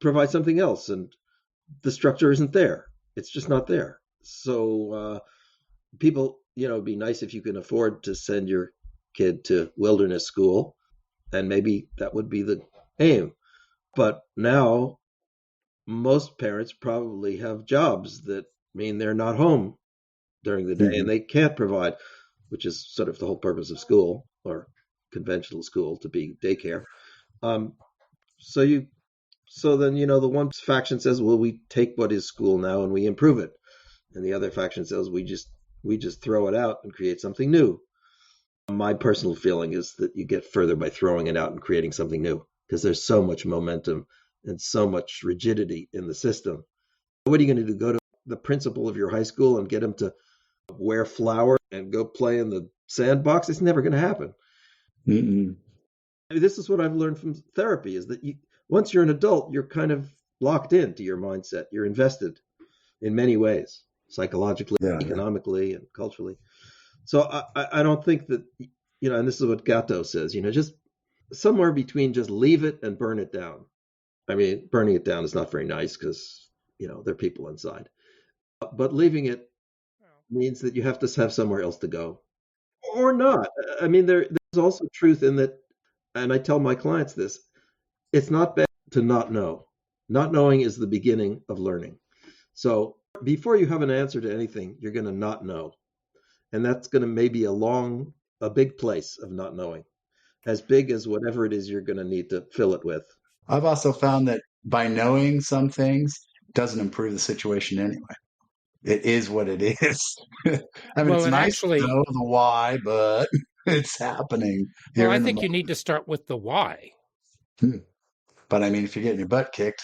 provide something else. And the structure isn't there. It's just not there. So people, it'd be nice if you can afford to send your kid to wilderness school, and maybe that would be the aim. But now most parents probably have jobs that mean they're not home during the day and they can't provide, which is sort of the whole purpose of school or conventional school, to be daycare. So then, the one faction says, well, we take what is school now and we improve it. And the other faction says, we just throw it out and create something new. My personal feeling is that you get further by throwing it out and creating something new, because there's so much momentum and so much rigidity in the system. What are you going to do? Go to the principal of your high school and get him to wear flour and go play in the sandbox? It's never going to happen. This is what I've learned from therapy, is that once you're an adult, you're kind of locked into your mindset. You're invested in many ways, psychologically, economically, and culturally. So I don't think that, and this is what Gatto says, just somewhere between just leave it and burn it down. I mean, burning it down is not very nice because, there are people inside. But leaving it means that you have to have somewhere else to go or not. I mean, there's also truth in that, and I tell my clients this, it's not bad to not know. Not knowing is the beginning of learning. So before you have an answer to anything, you're going to not know. And that's going to maybe a big place of not knowing, as big as whatever it is you're going to need to fill it with. I've also found that by knowing some things doesn't improve the situation anyway. It is what it is. I mean, Well, it's and nice to actually, know the why, but it's happening. well, You're I in the think you need to start with the why. moment. But I mean, if you're getting your butt kicked,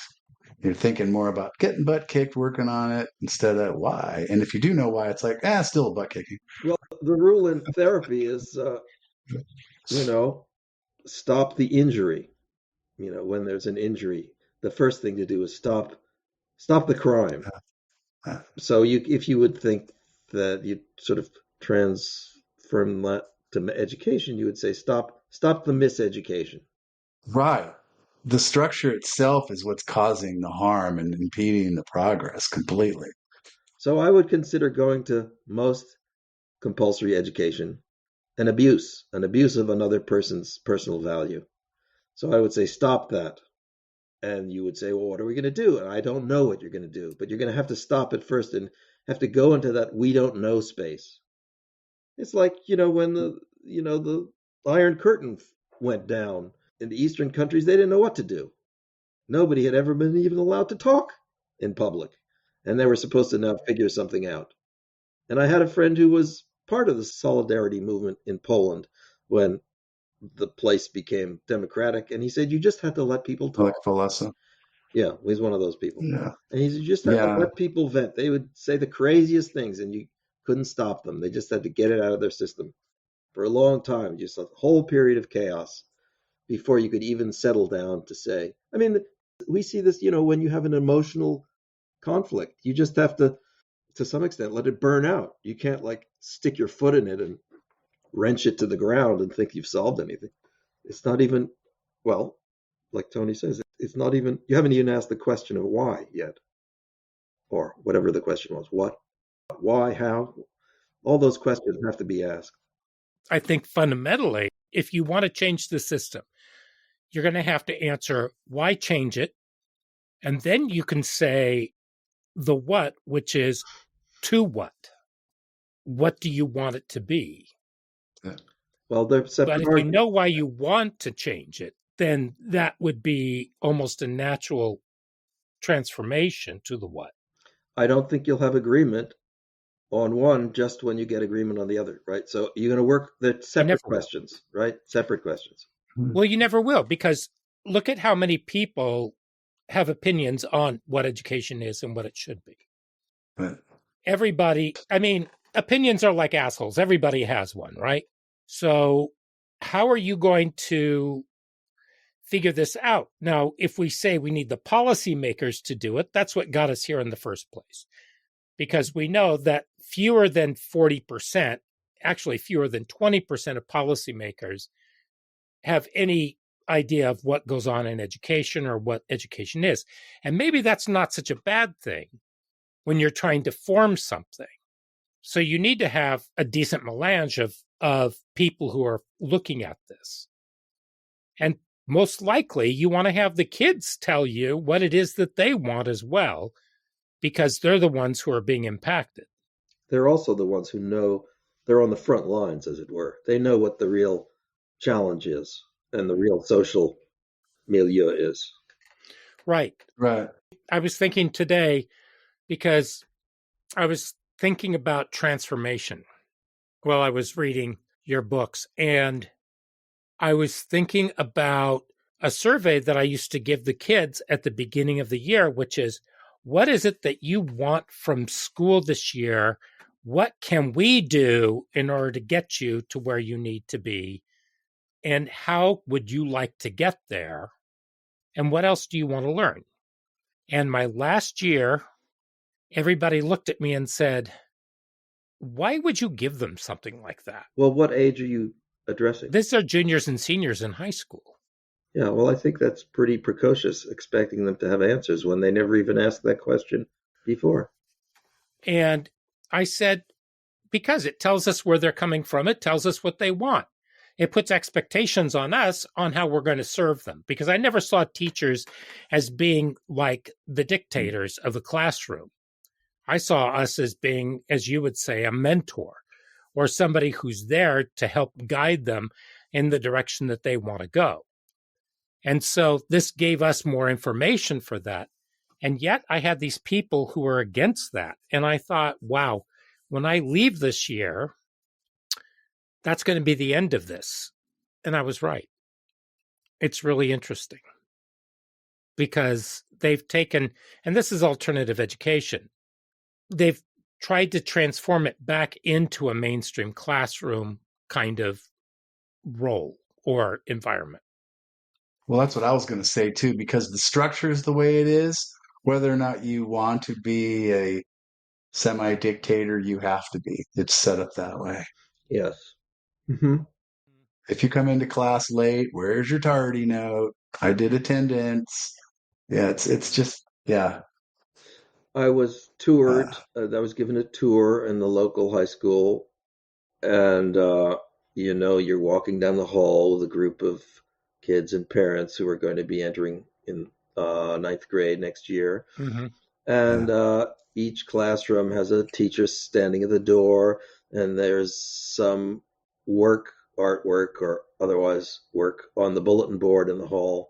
you're thinking more about getting butt kicked, working on it instead of why. And if you do know why, it's like, still a butt kicking. Well, the rule in therapy is, you know, stop the injury. When there's an injury, the first thing to do is stop the crime. So if you would think that you sort of transform that to education, you would say stop the miseducation. Right. The structure itself is what's causing the harm and impeding the progress completely. So I would consider going to most compulsory education an abuse of another person's personal value. So I would say stop that. And you would say, well, what are we going to do? And I don't know what you're going to do, but you're going to have to stop it first and have to go into that we don't know space. It's like, when the Iron Curtain went down in the Eastern countries, they didn't know what to do. Nobody had ever been even allowed to talk in public, and they were supposed to now figure something out. And I had a friend who was part of the solidarity movement in Poland when the place became democratic, and he said you just had to let people Like talk. Falesa. Yeah, he's one of those people. Yeah. And you just had to Yeah. let people vent. They would say the craziest things, and you couldn't stop them. They just had to get it out of their system for a long time, just a whole period of chaos before you could even settle down to say. I mean, we see this, when you have an emotional conflict, you just have to some extent, let it burn out. You can't like stick your foot in it and wrench it to the ground and think you've solved anything. It's not even, well, like Tony says, it's not even, you haven't even asked the question of why yet, or whatever the question was. What, why, how? All those questions have to be asked. I think fundamentally, if you want to change the system, you're going to have to answer why change it. And then you can say the what, which is to what? What do you want it to be? Well, they're But separate if you arguments. know why you want to change it, then that would be almost a natural transformation to the what. I don't think you'll have agreement on one just when you get agreement on the other, right? So you're going to work, they're You never separate will. questions, right? Separate questions. Well, you never will, because look at how many people have opinions on what education is and what it should be. Right. Everybody, I mean, opinions are like assholes. Everybody has one, right? So how are you going to figure this out? Now, if we say we need the policymakers to do it, that's what got us here in the first place. Because we know that fewer than 40%, actually fewer than 20% of policymakers have any idea of what goes on in education or what education is. And maybe that's not such a bad thing when you're trying to form something. So you need to have a decent melange of people who are looking at this. And most likely you want to have the kids tell you what it is that they want as well, because they're the ones who are being impacted. They're also the ones who know, they're on the front lines, as it were. They know what the real challenge is and the real social milieu is. Right. Right. I was thinking today, because I was thinking about transformation while I was reading your books, and I was thinking about a survey that I used to give the kids at the beginning of the year, which is, what is it that you want from school this year? What can we do in order to get you to where you need to be? And how would you like to get there? And what else do you want to learn? And my last year, everybody looked at me and said, Why would you give them something like that? Well, what age are you addressing? These are juniors and seniors in high school. Yeah, well, I think that's pretty precocious, expecting them to have answers when they never even asked that question before. And I said, because it tells us where they're coming from. It tells us what they want. It puts expectations on us on how we're going to serve them. Because I never saw teachers as being like the dictators of a classroom. I saw us as being, as you would say, a mentor or somebody who's there to help guide them in the direction that they want to go. And so this gave us more information for that. And yet I had these people who were against that. And I thought, wow, when I leave this year, that's going to be the end of this. And I was right. It's really interesting because they've taken, and this is alternative education, they've tried to transform it back into a mainstream classroom kind of role or environment. Well, that's what I was going to say too, because the structure is the way it is. Whether or not you want to be a semi-dictator, you have to be. It's set up that way. Yes. Mm-hmm. If you come into class late, where's your tardy note? I did attendance. Yeah, it's just yeah. I was toured. I was given a tour in the local high school, and you're walking down the hall with a group of kids and parents who are going to be entering in ninth grade next year. Mm-hmm. And each classroom has a teacher standing at the door, and there's some artwork, or otherwise work on the bulletin board in the hall.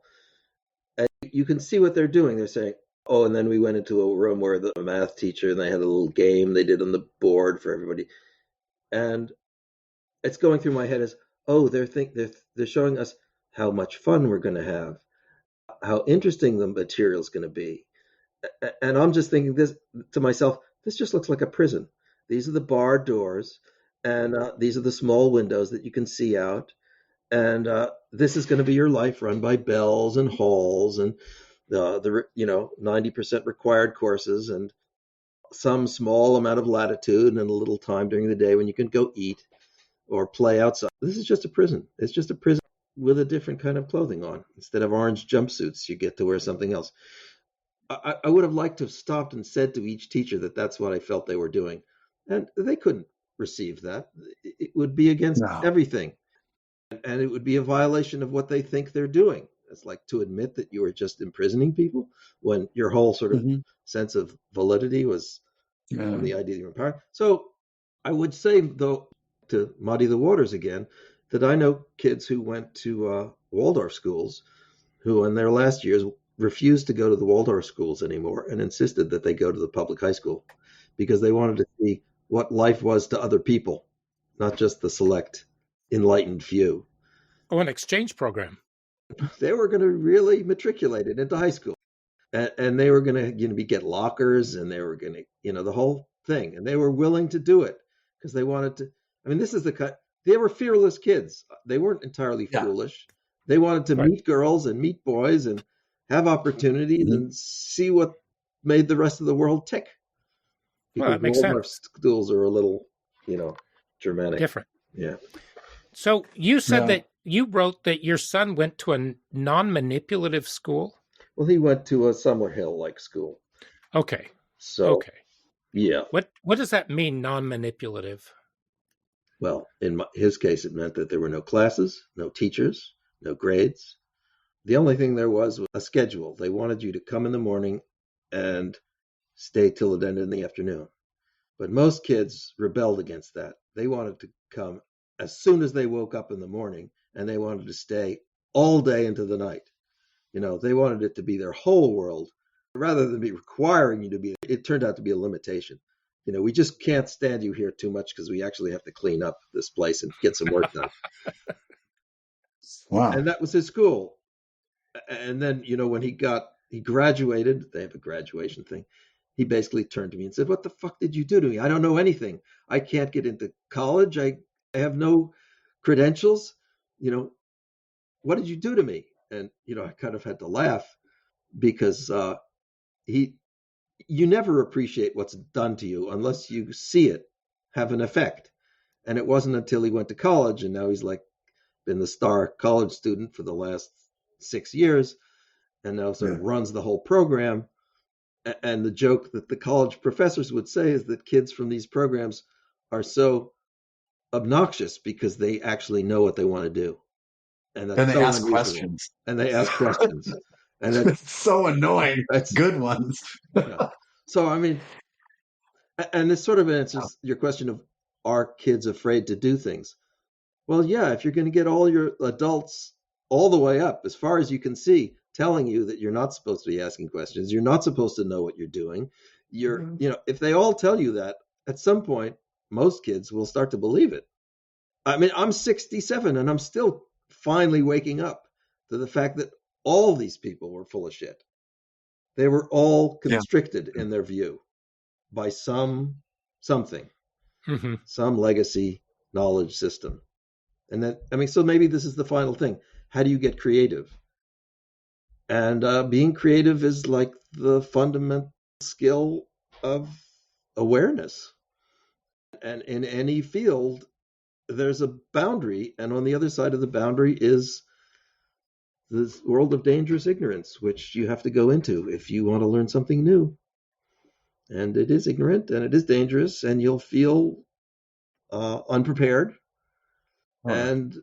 And you can see what they're doing. They're saying, oh, and then we went into a room where the math teacher, and they had a little game they did on the board for everybody. And it's going through my head as, oh, they're showing us how much fun we're going to have, how interesting the material is going to be. And I'm just thinking this to myself, this just looks like a prison. These are the barred doors, and these are the small windows that you can see out. And this is going to be your life, run by bells and halls and the 90% required courses and some small amount of latitude and a little time during the day when you can go eat or play outside. This is just a prison. It's just a prison with a different kind of clothing on. Instead of orange jumpsuits, you get to wear something else. I would have liked to have stopped and said to each teacher that that's what I felt they were doing. And they couldn't receive that. It would be against everything. And it would be a violation of what they think they're doing. It's like to admit that you are just imprisoning people when your whole sort of sense of validity was from the idea that you're empowered. So I would say, though, to muddy the waters again, that I know kids who went to Waldorf schools who in their last years refused to go to the Waldorf schools anymore and insisted that they go to the public high school because they wanted to see what life was to other people, not just the select enlightened few. Oh, an exchange program. They were going to really matriculate it into high school, and they were going to get lockers, and they were going to the whole thing, and they were willing to do it because they wanted to. I mean, this is they were fearless kids. They weren't entirely foolish. They wanted to meet girls and meet boys and have opportunities and see what made the rest of the world tick. Because that makes Waldorf sense. schools are a little, Germanic. Different. Yeah. So you said that you wrote that your son went to a non-manipulative school? Well, he went to a Summer Hill-like school. Okay. So, yeah. What does that mean, non-manipulative? Well, in his case, it meant that there were no classes, no teachers, no grades. The only thing there was a schedule. They wanted you to come in the morning and stay till it ended in the afternoon. But most kids rebelled against that. They wanted to come as soon as they woke up in the morning, and they wanted to stay all day into the night. They wanted it to be their whole world rather than be requiring you to be. It turned out to be a limitation. We just can't stand you here too much because we actually have to clean up this place and get some work done. Wow. And that was his school. And then, when he graduated, they have a graduation thing. He basically turned to me and said, "What the fuck did you do to me? I don't know anything. I can't get into college. I have no credentials. What did you do to me?" And, I kind of had to laugh because you never appreciate what's done to you unless you see it. have an effect. And it wasn't until he went to college, and now he's like been the star college student for the last 6 years, and now sort of runs the whole program. And the joke that the college professors would say is that kids from these programs are so obnoxious because they actually know what they want to do. And that's And they so ask unusual. questions. And they ask questions. And It's so annoying. Good ones. Yeah. So, I mean, and this sort of answers your question of, are kids afraid to do things? Well, yeah, if you're going to get all your adults all the way up, as far as you can see, telling you that you're not supposed to be asking questions, you're not supposed to know what you're doing. If they all tell you that, at some point, most kids will start to believe it. I mean, I'm 67 and I'm still finally waking up to the fact that all these people were full of shit. They were all constricted in their view by something, some legacy knowledge system. And then, I mean, so maybe this is the final thing. How do you get creative? And being creative is like the fundamental skill of awareness. And in any field, there's a boundary. And on the other side of the boundary is this world of dangerous ignorance, which you have to go into if you want to learn something new. And it is ignorant and it is dangerous, and you'll feel unprepared. And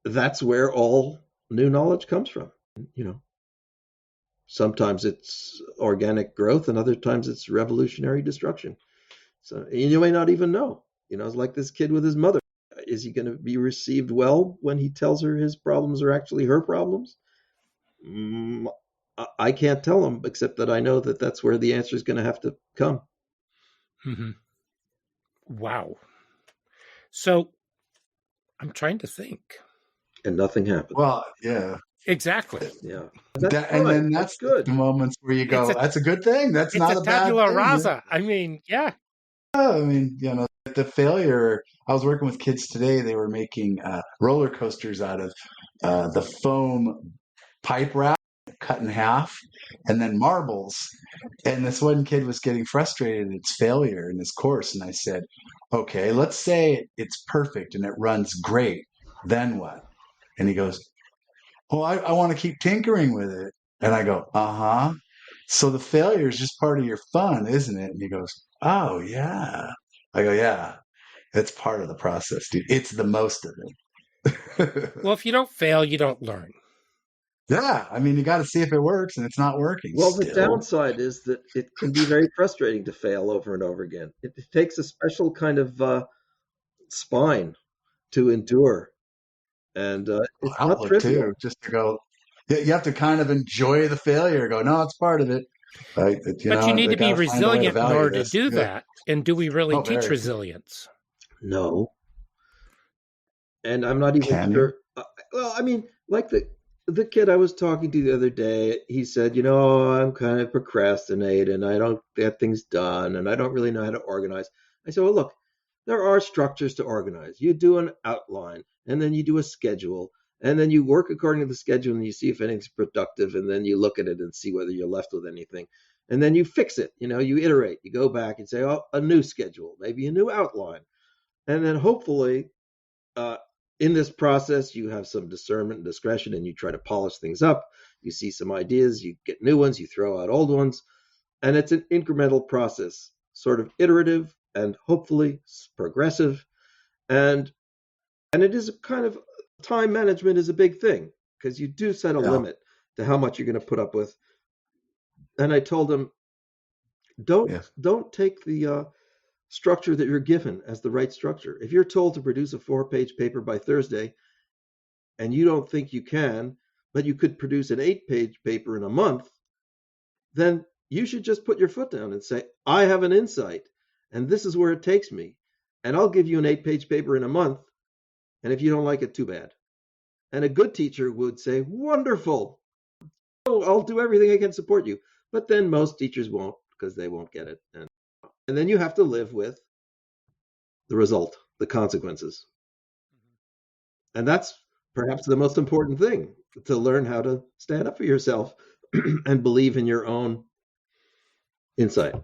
that's where all new knowledge comes from. Sometimes it's organic growth and other times it's revolutionary destruction. So you may not even know. It's like this kid with his mother. Is he going to be received well when he tells her his problems are actually her problems? I can't tell him, except that I know that that's where the answer is going to have to come. Wow. So I'm trying to think. And nothing happened. Well, yeah. Exactly. Yeah. And then that's good. The moments where you go, that's a good thing. That's not a bad thing. Tabula rasa. I mean, yeah. I mean, the failure. I was working with kids today. They were making roller coasters out of the foam pipe wrap cut in half, and then marbles. And this one kid was getting frustrated at its failure in this course. And I said, okay, let's say it's perfect and it runs great. Then what? And he goes, well, I want to keep tinkering with it. And I go, uh-huh. So the failure is just part of your fun, isn't it? And he goes, oh, yeah. I go, yeah, it's part of the process, dude. It's the most of it. Well, if you don't fail, you don't learn. Yeah, I mean, you got to see if it works, and it's not working. Well, the downside is that it can be very frustrating to fail over and over again. It takes a special kind of spine to endure. And it's not trivial. Too, just to go, you have to kind of enjoy the failure. Go, no, it's part of it. Right? But you need to be resilient in order to do that. And do we really teach resilience? No. And I'm not even sure. Well, I mean, like the kid I was talking to the other day, he said, I'm kind of procrastinating and I don't get things done and I don't really know how to organize. I said, well, look, there are structures to organize. You do an outline and then you do a schedule and then you work according to the schedule and you see if anything's productive and then you look at it and see whether you're left with anything. And then you fix it. You iterate. You go back and say, oh, a new schedule, maybe a new outline. And then hopefully in this process, you have some discernment and discretion and you try to polish things up. You see some ideas, you get new ones, you throw out old ones. And it's an incremental process, sort of iterative and hopefully progressive. And it is a kind of time management is a big thing because you do set a limit to how much you're going to put up with. And I told him, don't take the structure that you're given as the right structure. If you're told to produce a 4-page paper by Thursday and you don't think you can, but you could produce an 8-page paper in a month, then you should just put your foot down and say, I have an insight and this is where it takes me. And I'll give you an 8-page paper in a month. And if you don't like it, too bad. And a good teacher would say, wonderful. Oh, I'll do everything I can support you. But then most teachers won't because they won't get it. And then you have to live with the result, the consequences. And that's perhaps the most important thing, to learn how to stand up for yourself and believe in your own insight.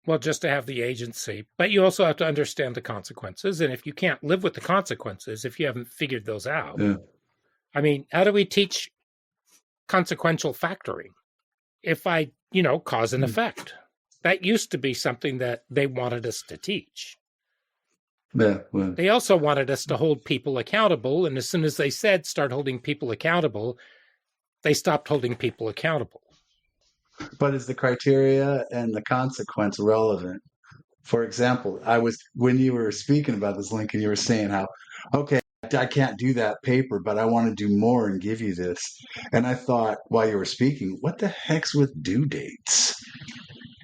Well, just to have the agency, but you also have to understand the consequences. And if you can't live with the consequences, if you haven't figured those out, Yeah. I mean, how do we teach consequential factoring? If I, cause and effect, that used to be something that they wanted us to teach. Yeah. Well, They also wanted us to hold people accountable. And as soon as they said start holding people accountable, they stopped holding people accountable. but is the criteria and the consequence relevant? For example, when you were speaking about this, Lincoln, you were saying how, okay, I can't do that paper, but I want to do more and give you this. And I thought while you were speaking, what the heck's with due dates?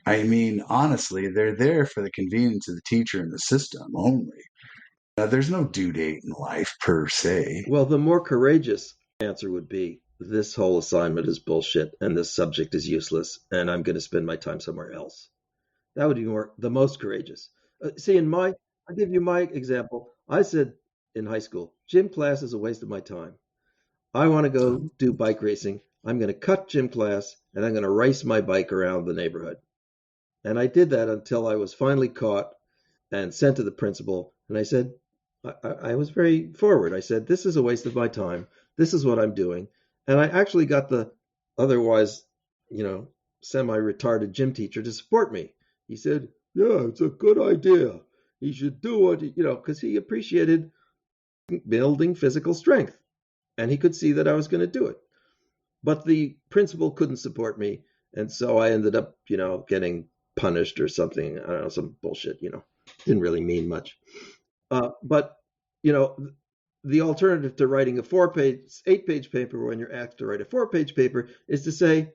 I mean, honestly, they're there for the convenience of the teacher and the system only. There's no due date in life per se. Well, the more courageous answer would be this whole assignment is bullshit and this subject is useless and I'm going to spend my time somewhere else. That would be the most courageous. See, I'll give you my example. I said in high school, gym class is a waste of my time. I want to go do bike racing. I'm going to cut gym class and I'm going to race my bike around the neighborhood. And I did that until I was finally caught and sent to the principal. And I said, I was very forward. I said, this is a waste of my time. This is what I'm doing. And I actually got the otherwise, semi-retarded gym teacher to support me. He said, yeah, it's a good idea. He should do what, because he appreciated building physical strength. And he could see that I was going to do it. But the principal couldn't support me. And so I ended up, getting punished or something. I don't know, some bullshit, didn't really mean much. But, the alternative to writing a 8-page paper when you're asked to write a 4-page paper is to say,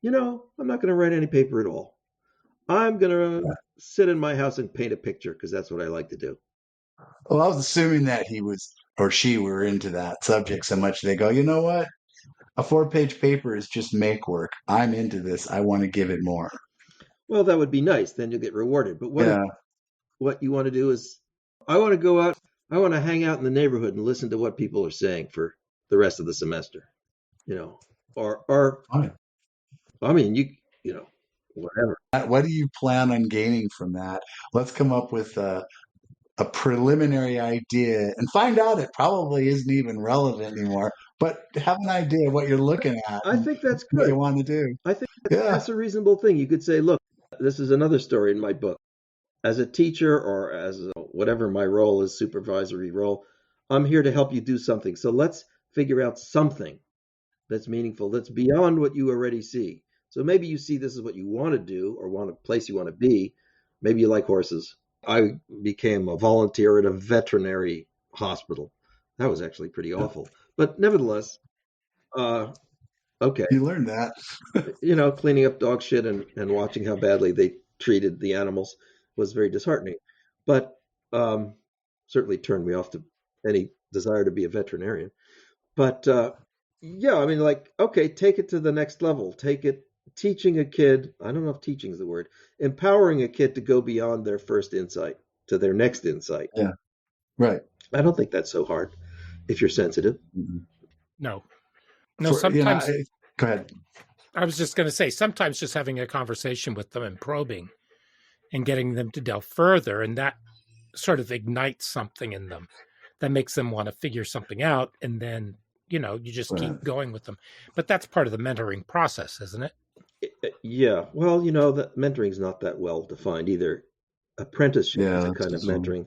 I'm not going to write any paper at all. I'm going to sit in my house and paint a picture because that's what I like to do. Well, I was assuming that he was or she were into that subject so much they go, you know what? A 4-page paper is just make work. I'm into this. I want to give it more. Well, that would be nice. Then you'll get rewarded. But Yeah. what you want to do is, I want to go out. I want to hang out in the neighborhood and listen to what people are saying for the rest of the semester. Or Fine. I mean, whatever. What do you plan on gaining from that? Let's come up with a preliminary idea and find out it probably isn't even relevant anymore, but have an idea of what you're looking at I and think that's what good. you want to do. I think Yeah. that's a reasonable thing. You could say, look, this is another story in my book. As a teacher or as whatever my role is, supervisory role, I'm here to help you do something. So let's figure out something that's meaningful, that's beyond what you already see. So maybe you see this is what you want to do or want a place you want to be. Maybe you like horses. I became a volunteer at a veterinary hospital. That was actually pretty awful. But nevertheless, okay. You learned that. Cleaning up dog shit and watching how badly they treated the animals was very disheartening. But certainly turned me off to any desire to be a veterinarian. But yeah, I mean, okay, take it to the next level. Teaching a kid, I don't know if teaching is the word, empowering a kid to go beyond their first insight to their next insight. Yeah. Right. I don't think that's so hard if you're sensitive. Mm-hmm. No, sometimes. Go ahead. I was just going to say, sometimes just having a conversation with them and probing and getting them to delve further, and that sort of ignites something in them that makes them want to figure something out. And then, you just keep going with them. But that's part of the mentoring process, isn't it? Yeah. Well, that mentoring is not that well defined either. Apprenticeship is a kind of mentoring.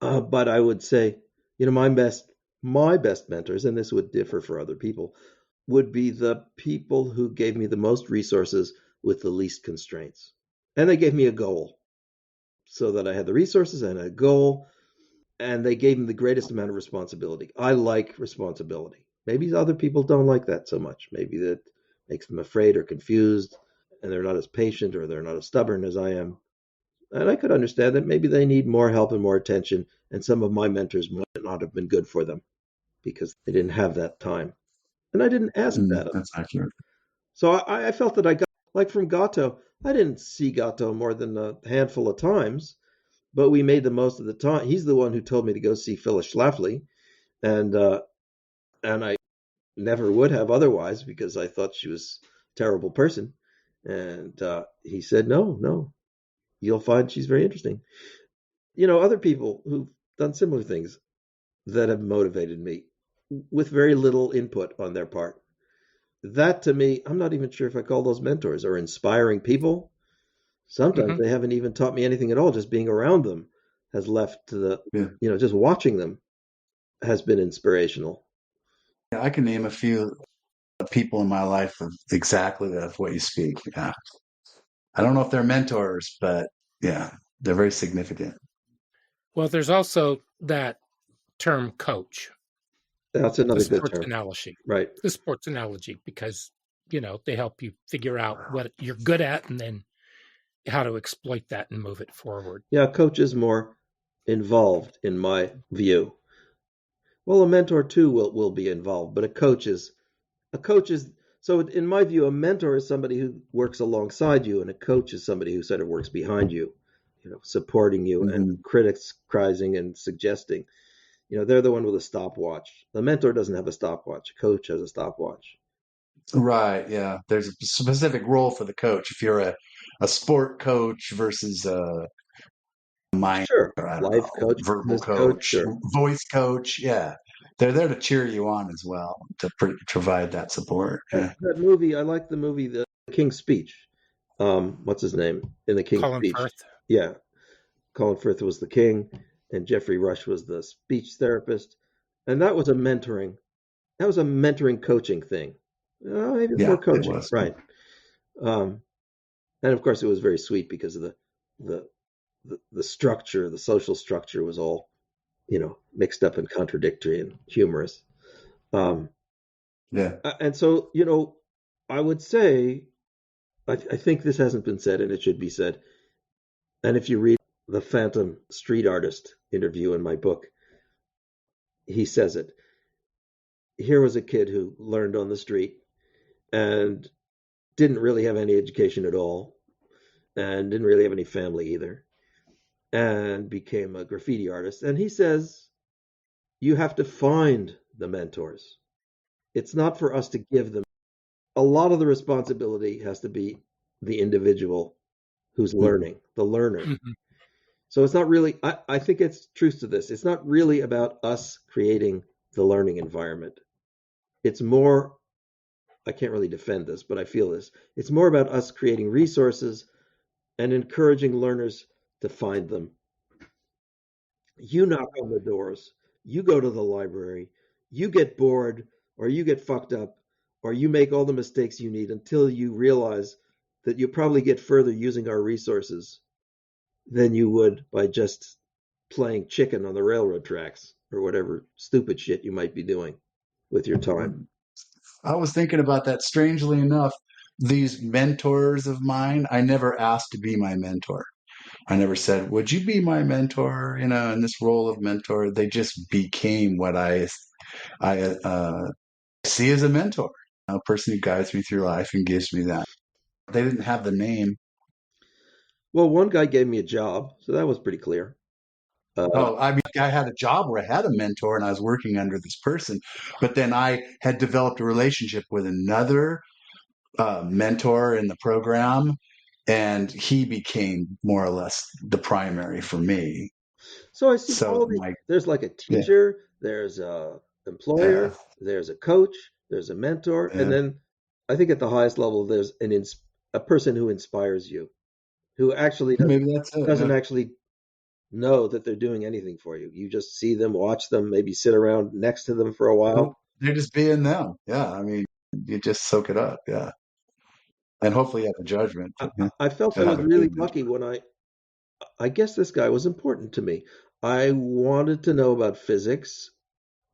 But I would say, my best mentors, and this would differ for other people, would be the people who gave me the most resources with the least constraints. And they gave me a goal so that I had the resources and a goal, and they gave me the greatest amount of responsibility. I like responsibility. Maybe other people don't like that so much. Maybe that makes them afraid or confused, and they're not as patient or they're not as stubborn as I am. And I could understand that maybe they need more help and more attention, and some of my mentors might not have been good for them because they didn't have that time. And I didn't ask that of them. That's accurate. So I felt that I got, like from Gatto, I didn't see Gatto more than a handful of times, but we made the most of the time. He's the one who told me to go see Phyllis Schlafly, and I never would have otherwise because I thought she was a terrible person. And he said, no, you'll find she's very interesting. Other people who've done similar things that have motivated me with very little input on their part. That to me, I'm not even sure if I call those mentors or inspiring people. Sometimes Mhm. they haven't even taught me anything at all. Just being around them has left Yeah. just watching them has been inspirational. Yeah, I can name a few people in my life of exactly of what you speak. Yeah. I don't know if they're mentors, but yeah, they're very significant. Well, there's also that term coach, That's the another good sports term, analogy. right? The sports analogy, because, they help you figure out what you're good at and then how to exploit that and move it forward. Yeah, a coach is more involved in my view. Well, a mentor too will be involved, but a coach is so in my view, a mentor is somebody who works alongside you, and a coach is somebody who sort of works behind you, supporting you and Hmm. criticizing and suggesting. They're the one with a stopwatch. The mentor doesn't have a stopwatch. A coach has a stopwatch. Right. Yeah. There's a specific role for the coach. If you're a sport coach versus a mind, Sure. or I don't Life know, coach, verbal business coach, coach, sure. voice coach. Yeah. They're there to cheer you on as well, to provide that support. Yeah. That movie, I like the movie The King's Speech. What's his name in The King's Colin Speech? Firth. Yeah, Colin Firth was the king, and Jeffrey Rush was the speech therapist, and that was a mentoring coaching thing. Maybe it's more Yeah, it coaching, was. right? Um, and of course, it was very sweet because of the the structure, the social structure was all mixed up and contradictory and humorous. Um, Yeah. and so I would say I think this hasn't been said, and it should be said. And if you read the Phantom Street Artist interview in my book, he says it. Here was a kid who learned on the street and didn't really have any education at all and didn't really have any family either and became a graffiti artist. And he says, you have to find the mentors. It's not for us to give them. A lot of the responsibility has to be the individual who's learning, the learner. Mhm. So it's not really, I think it's truth to this. It's not really about us creating the learning environment. It's more, I can't really defend this, but I feel this. It's more about us creating resources and encouraging learners to find them. You knock on the doors, you go to the library, you get bored, or you get fucked up, or you make all the mistakes you need until you realize that you probably get further using our resources than you would by just playing chicken on the railroad tracks or whatever stupid shit you might be doing with your time. I was thinking about that. Strangely enough, these mentors of mine, I never asked to be my mentor. I never said, "Would you be my mentor?" In this role of mentor, they just became what I see as a mentor, a person who guides me through life and gives me that. They didn't have the name. Well, one guy gave me a job, so that was pretty clear. Oh, I mean, I had a job where I had a mentor and I was working under this person, but then I had developed a relationship with another mentor in the program, and he became more or less the primary for me. So I see So all the my there's like a yeah, teacher, there's a yeah, employer, there's a coach, there's a mentor, and yeah. then I think at the highest level there's a person who inspires you, who actually doesn't Maybe that's it. doesn't Yeah. actually know that they're doing anything for you. You just see them, watch them, maybe sit around next to them for a while. They're just being them. Yeah. I mean, you just soak it up. Yeah. And hopefully you have a judgment I, to, yeah, I felt I to have was a really good lucky mentor. when I guess this guy was important to me. I wanted to know about physics,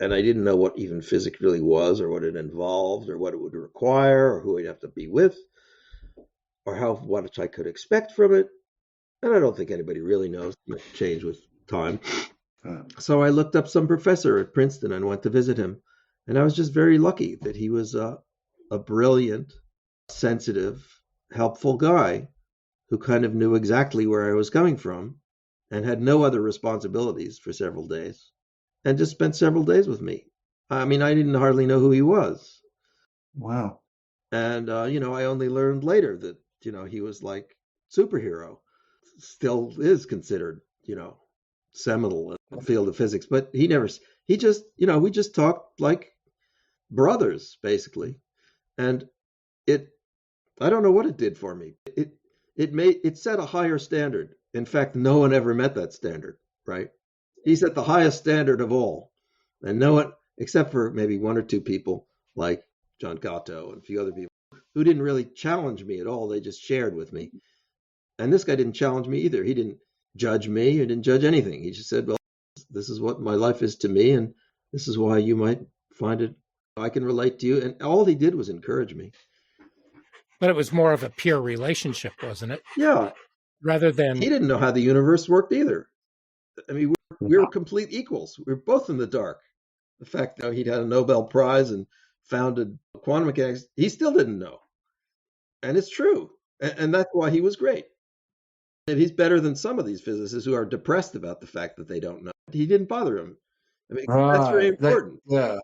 and I didn't know what even physics really was, or what it involved, or what it would require, or who I'd have to be with, or how what I could expect from it. And I don't think anybody really knows. It might change with time. Uh, So I looked up some professor at Princeton and went to visit him. And I was just very lucky that he was a brilliant, sensitive, helpful guy who kind of knew exactly where I was coming from and had no other responsibilities for several days and just spent several days with me. I mean, I didn't hardly know who he was. wow. And, I only learned later that, he was like superhero. still is considered, seminal in the field of physics. But he just, we just talked like brothers, basically. And I don't know what it did for me. It set a higher standard. In fact, no one ever met that standard, right? He set the highest standard of all. And no one, except for maybe one or two people like John Gatto and a few other people who didn't really challenge me at all. They just shared with me. And this guy didn't challenge me either. He didn't judge me. He didn't judge anything. He just said, well, this is what my life is to me. And this is why you might find it. I can relate to you. And all he did was encourage me. But it was more of a peer relationship, wasn't it? Yeah. Rather than... He didn't know how the universe worked either. I mean, we were complete equals. We were both in the dark. The fact that he'd had a Nobel Prize and founded quantum mechanics, he still didn't know. And it's true. And that's why he was great. And he's better than some of these physicists who are depressed about the fact that they don't know. He didn't bother him. I mean, that's very important. Yeah.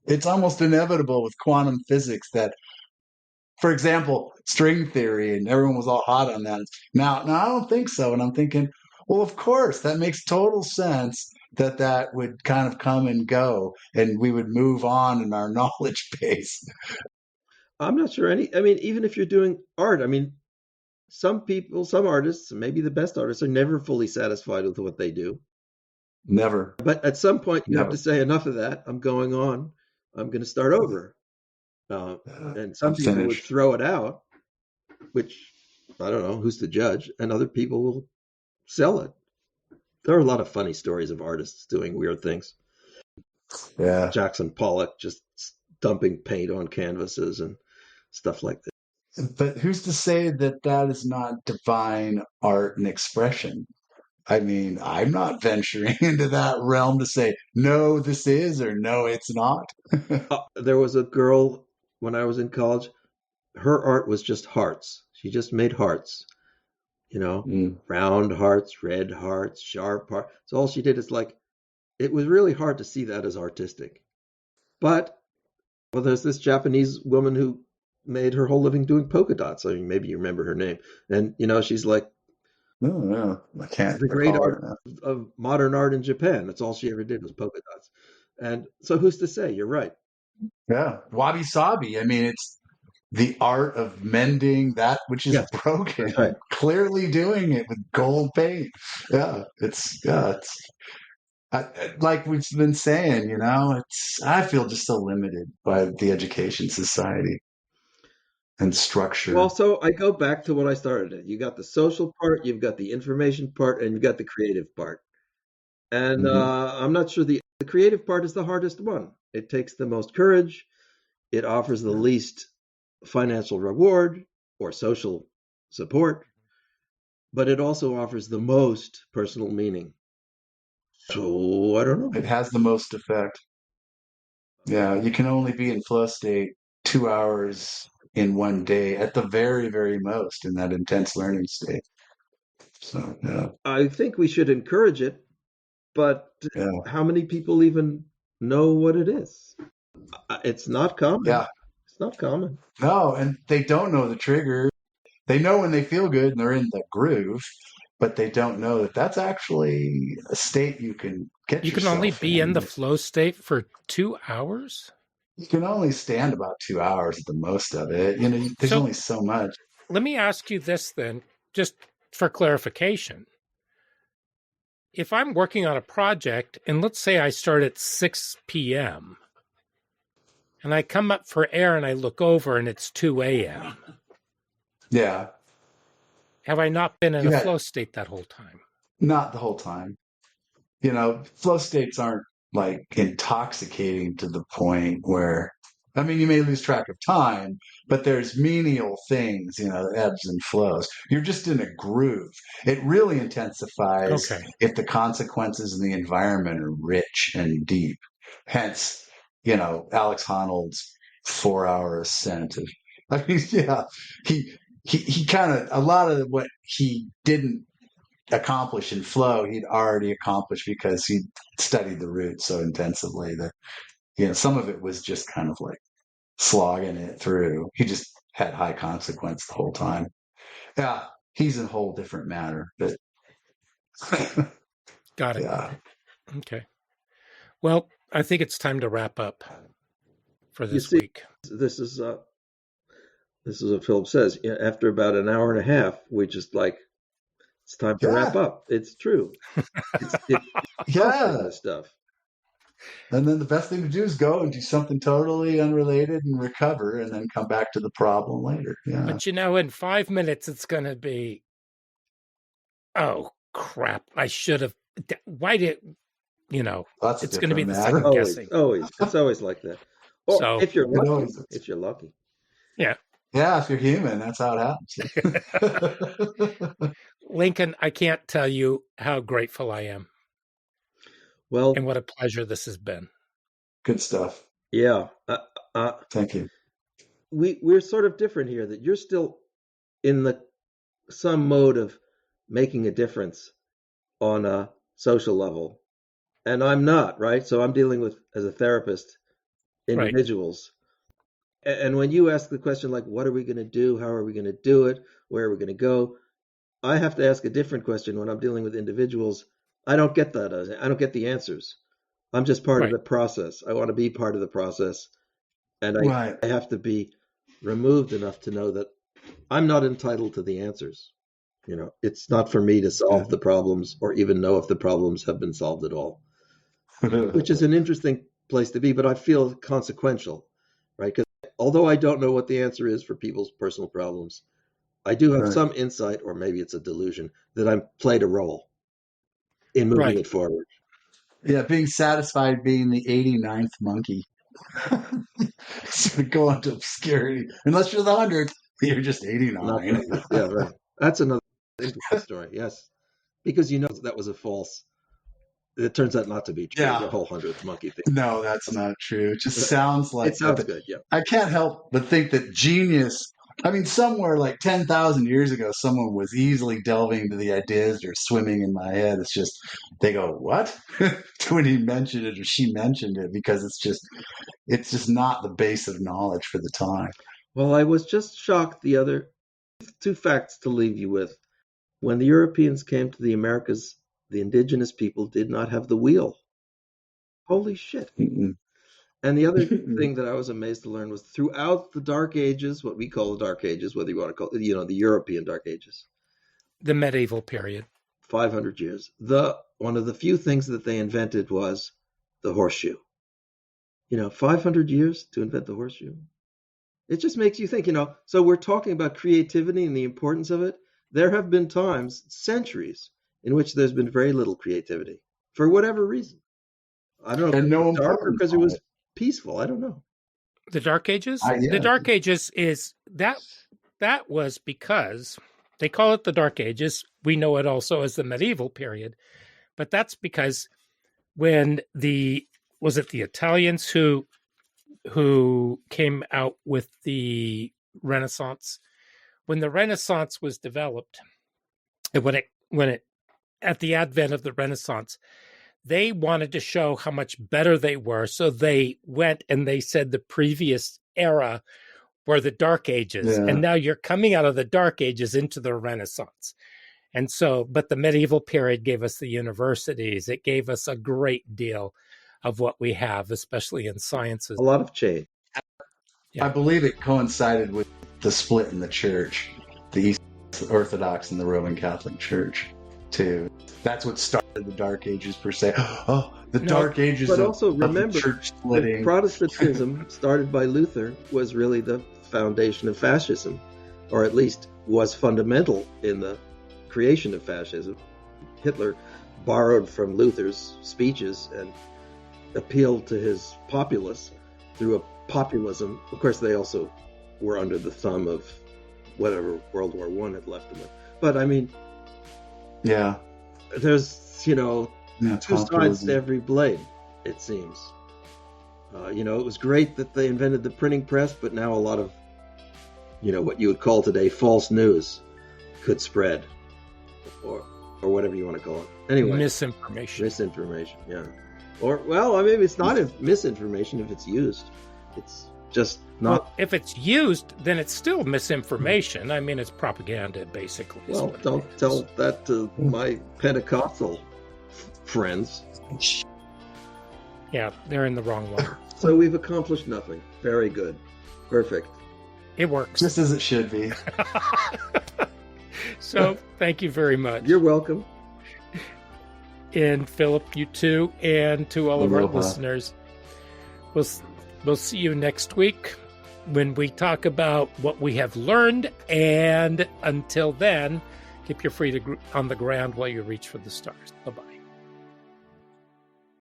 It's almost inevitable with quantum physics that, for example, string theory, and everyone was all hot on that. Now, I don't think so. And I'm thinking, well, of course, that makes total sense that would kind of come and go, and we would move on in our knowledge base. I'm not sure even if you're doing art, some people, some artists, maybe the best artists, are never fully satisfied with what they do. Never. But at some point, you have to say, enough of that. I'm going on. I'm going to start over. And some people would throw it out, which I don't know who's to judge, and other people will sell it. There are a lot of funny stories of artists doing weird things. Yeah. Jackson Pollock just dumping paint on canvases and stuff like that. But who's to say that is not divine art and expression? I mean, I'm not venturing into that realm to say, no, this is, or no, it's not. There was a girl when I was in college. Her art was just hearts. She just made hearts, round hearts, red hearts, sharp hearts. So all she did is it was really hard to see that as artistic. But, there's this Japanese woman who made her whole living doing polka dots. I mean, maybe you remember her name. And, she's like, no, I can't. The great art of modern art in Japan. That's all she ever did was polka dots. And so who's to say? You're right. Yeah. Wabi sabi. I mean, it's the art of mending that which is broken. Right. Clearly doing it with gold paint. Yeah. It's like we've been saying, I feel just so limited by the education society and structure. Well, so I go back to what I started at. You got the social part, you've got the information part, and you've got the creative part. And I'm not sure the creative part is the hardest one. It takes the most courage. It offers the least financial reward or social support, but it also offers the most personal meaning. So I don't know. It has the most effect. Yeah, you can only be in flow state 2 hours in one day at the very, very most in that intense learning state. So, yeah. I think we should encourage it, but how many people even know what it is? It's not common. Yeah. It's not common. No, and they don't know the trigger. They know when they feel good and they're in the groove, but they don't know that that's actually a state you can get. You can only be in the flow state for 2 hours? You can only stand about 2 hours at the most of it. There's only so much. Let me ask you this then, just for clarification. If I'm working on a project, and let's say I start at 6 p.m., and I come up for air and I look over and it's 2 a.m. Yeah. Have I not been in a flow state that whole time? Not the whole time. Flow states aren't intoxicating to the point where, you may lose track of time, but there's menial things, ebbs and flows. You're just in a groove. It really intensifies if the consequences in the environment are rich and deep. Hence, Alex Honnold's 4-hour ascent. He kind of, a lot of what he didn't accomplish in flow, he'd already accomplished because he studied the roots so intensively that, some of it was just kind of like slogging it through. He just had high consequence the whole time. Yeah. he's a whole different matter. But Got it. yeah, Okay. Well, I think it's time to wrap up for You this see, week. this is what Philip says. After about an hour and a half, we just like it's time to wrap yeah, up. It's true. It's yeah. this stuff. And then the best thing to do is go and do something totally unrelated and recover, and then come back to the problem later. Yeah, But in 5 minutes, it's going to be, oh, crap. I should have. Why did, that's a it's going to be different the matter. second guessing. It's always like that. Or So, if you're It lucky, always is. if you're lucky. yeah. Yeah, if you're human, that's how it happens. Lincoln, I can't tell you how grateful I am Well, and what a pleasure this has been. Good stuff. yeah. Thank you. We're sort of different here. That you're still in some mode of making a difference on a social level, and I'm not, right? So I'm dealing with, as a therapist, individuals. Right. And when you ask the question like, what are we going to do? How are we going to do it? Where are we going to go? I have to ask a different question when I'm dealing with individuals. I don't get that. I don't get the answers. I'm just part of the process. I want to be part of the process. And I have to be removed enough to know that I'm not entitled to the answers. It's not for me to solve the problems or even know if the problems have been solved at all, which is an interesting place to be, but I feel consequential, right? Because although I don't know what the answer is for people's personal problems, I do have some insight, or maybe it's a delusion, that I played a role in moving it forward. Yeah, being satisfied being the 89th monkey. Sort of go into obscurity. Unless you're the 100th, you're just 89. Yeah, right. That's another interesting story, yes. Because that was a false. It turns out not to be true, the whole 100th monkey thing. No, that's not true. It just sounds like it sounds good, yeah. I can't help but think that genius, somewhere like 10,000 years ago, someone was easily delving into the ideas or swimming in my head. It's just, they go, what? When he mentioned it or she mentioned it, because it's just not the base of knowledge for the time. Well, I was just shocked the other two facts to leave you with. When the Europeans came to the Americas, the indigenous people did not have the wheel. Holy shit. Mm-mm. And the other thing that I was amazed to learn was throughout the Dark Ages, what we call the Dark Ages, whether you want to call it, the European Dark Ages. The medieval period. 500 years. One of the few things that they invented was the horseshoe. 500 years to invent the horseshoe. It just makes you think, so we're talking about creativity and the importance of it. There have been times, centuries, in which there's been very little creativity for whatever reason. I don't know. And no darker because it was peaceful. I don't know. The Dark Ages? Yeah. The Dark Ages is that was because they call it the Dark Ages. We know it also as the medieval period. But that's because when was it the Italians who came out with the Renaissance? When the Renaissance was developed, and when it at the advent of the Renaissance, they wanted to show how much better they were. So they went and they said the previous era were the Dark Ages. Yeah. And now you're coming out of the Dark Ages into the Renaissance. And so, but the medieval period gave us the universities. It gave us a great deal of what we have, especially in sciences. A lot of change. Yeah. I believe it coincided with the split in the church, the East Orthodox and the Roman Catholic Church, too. That's what started the Dark Ages, per se. Dark Ages but also remember, church splitting. Protestantism, started by Luther, was really the foundation of fascism, or at least was fundamental in the creation of fascism. Hitler borrowed from Luther's speeches and appealed to his populace through a populism. Of course, they also were under the thumb of whatever World War I had left them with. But yeah, there's two sides to every blade, it seems. It was great that they invented the printing press, but now a lot of what you would call today false news could spread, or whatever you want to call it. Anyway, misinformation, yeah. Or maybe it's not misinformation if it's used. It's just Well, not. if it's used, then it's still misinformation. I mean, it's propaganda, basically. is Well, what it don't is. tell that to my Pentecostal friends. Yeah, they're in the wrong one. So we've accomplished nothing. Very good. Perfect. It works. Just as it should be. So, thank you very much. You're welcome. And Philip, you too, and to all of our Aloha. listeners. We'll see you next week when we talk about what we have learned. And until then, keep your feet on the ground while you reach for the stars. Bye-bye.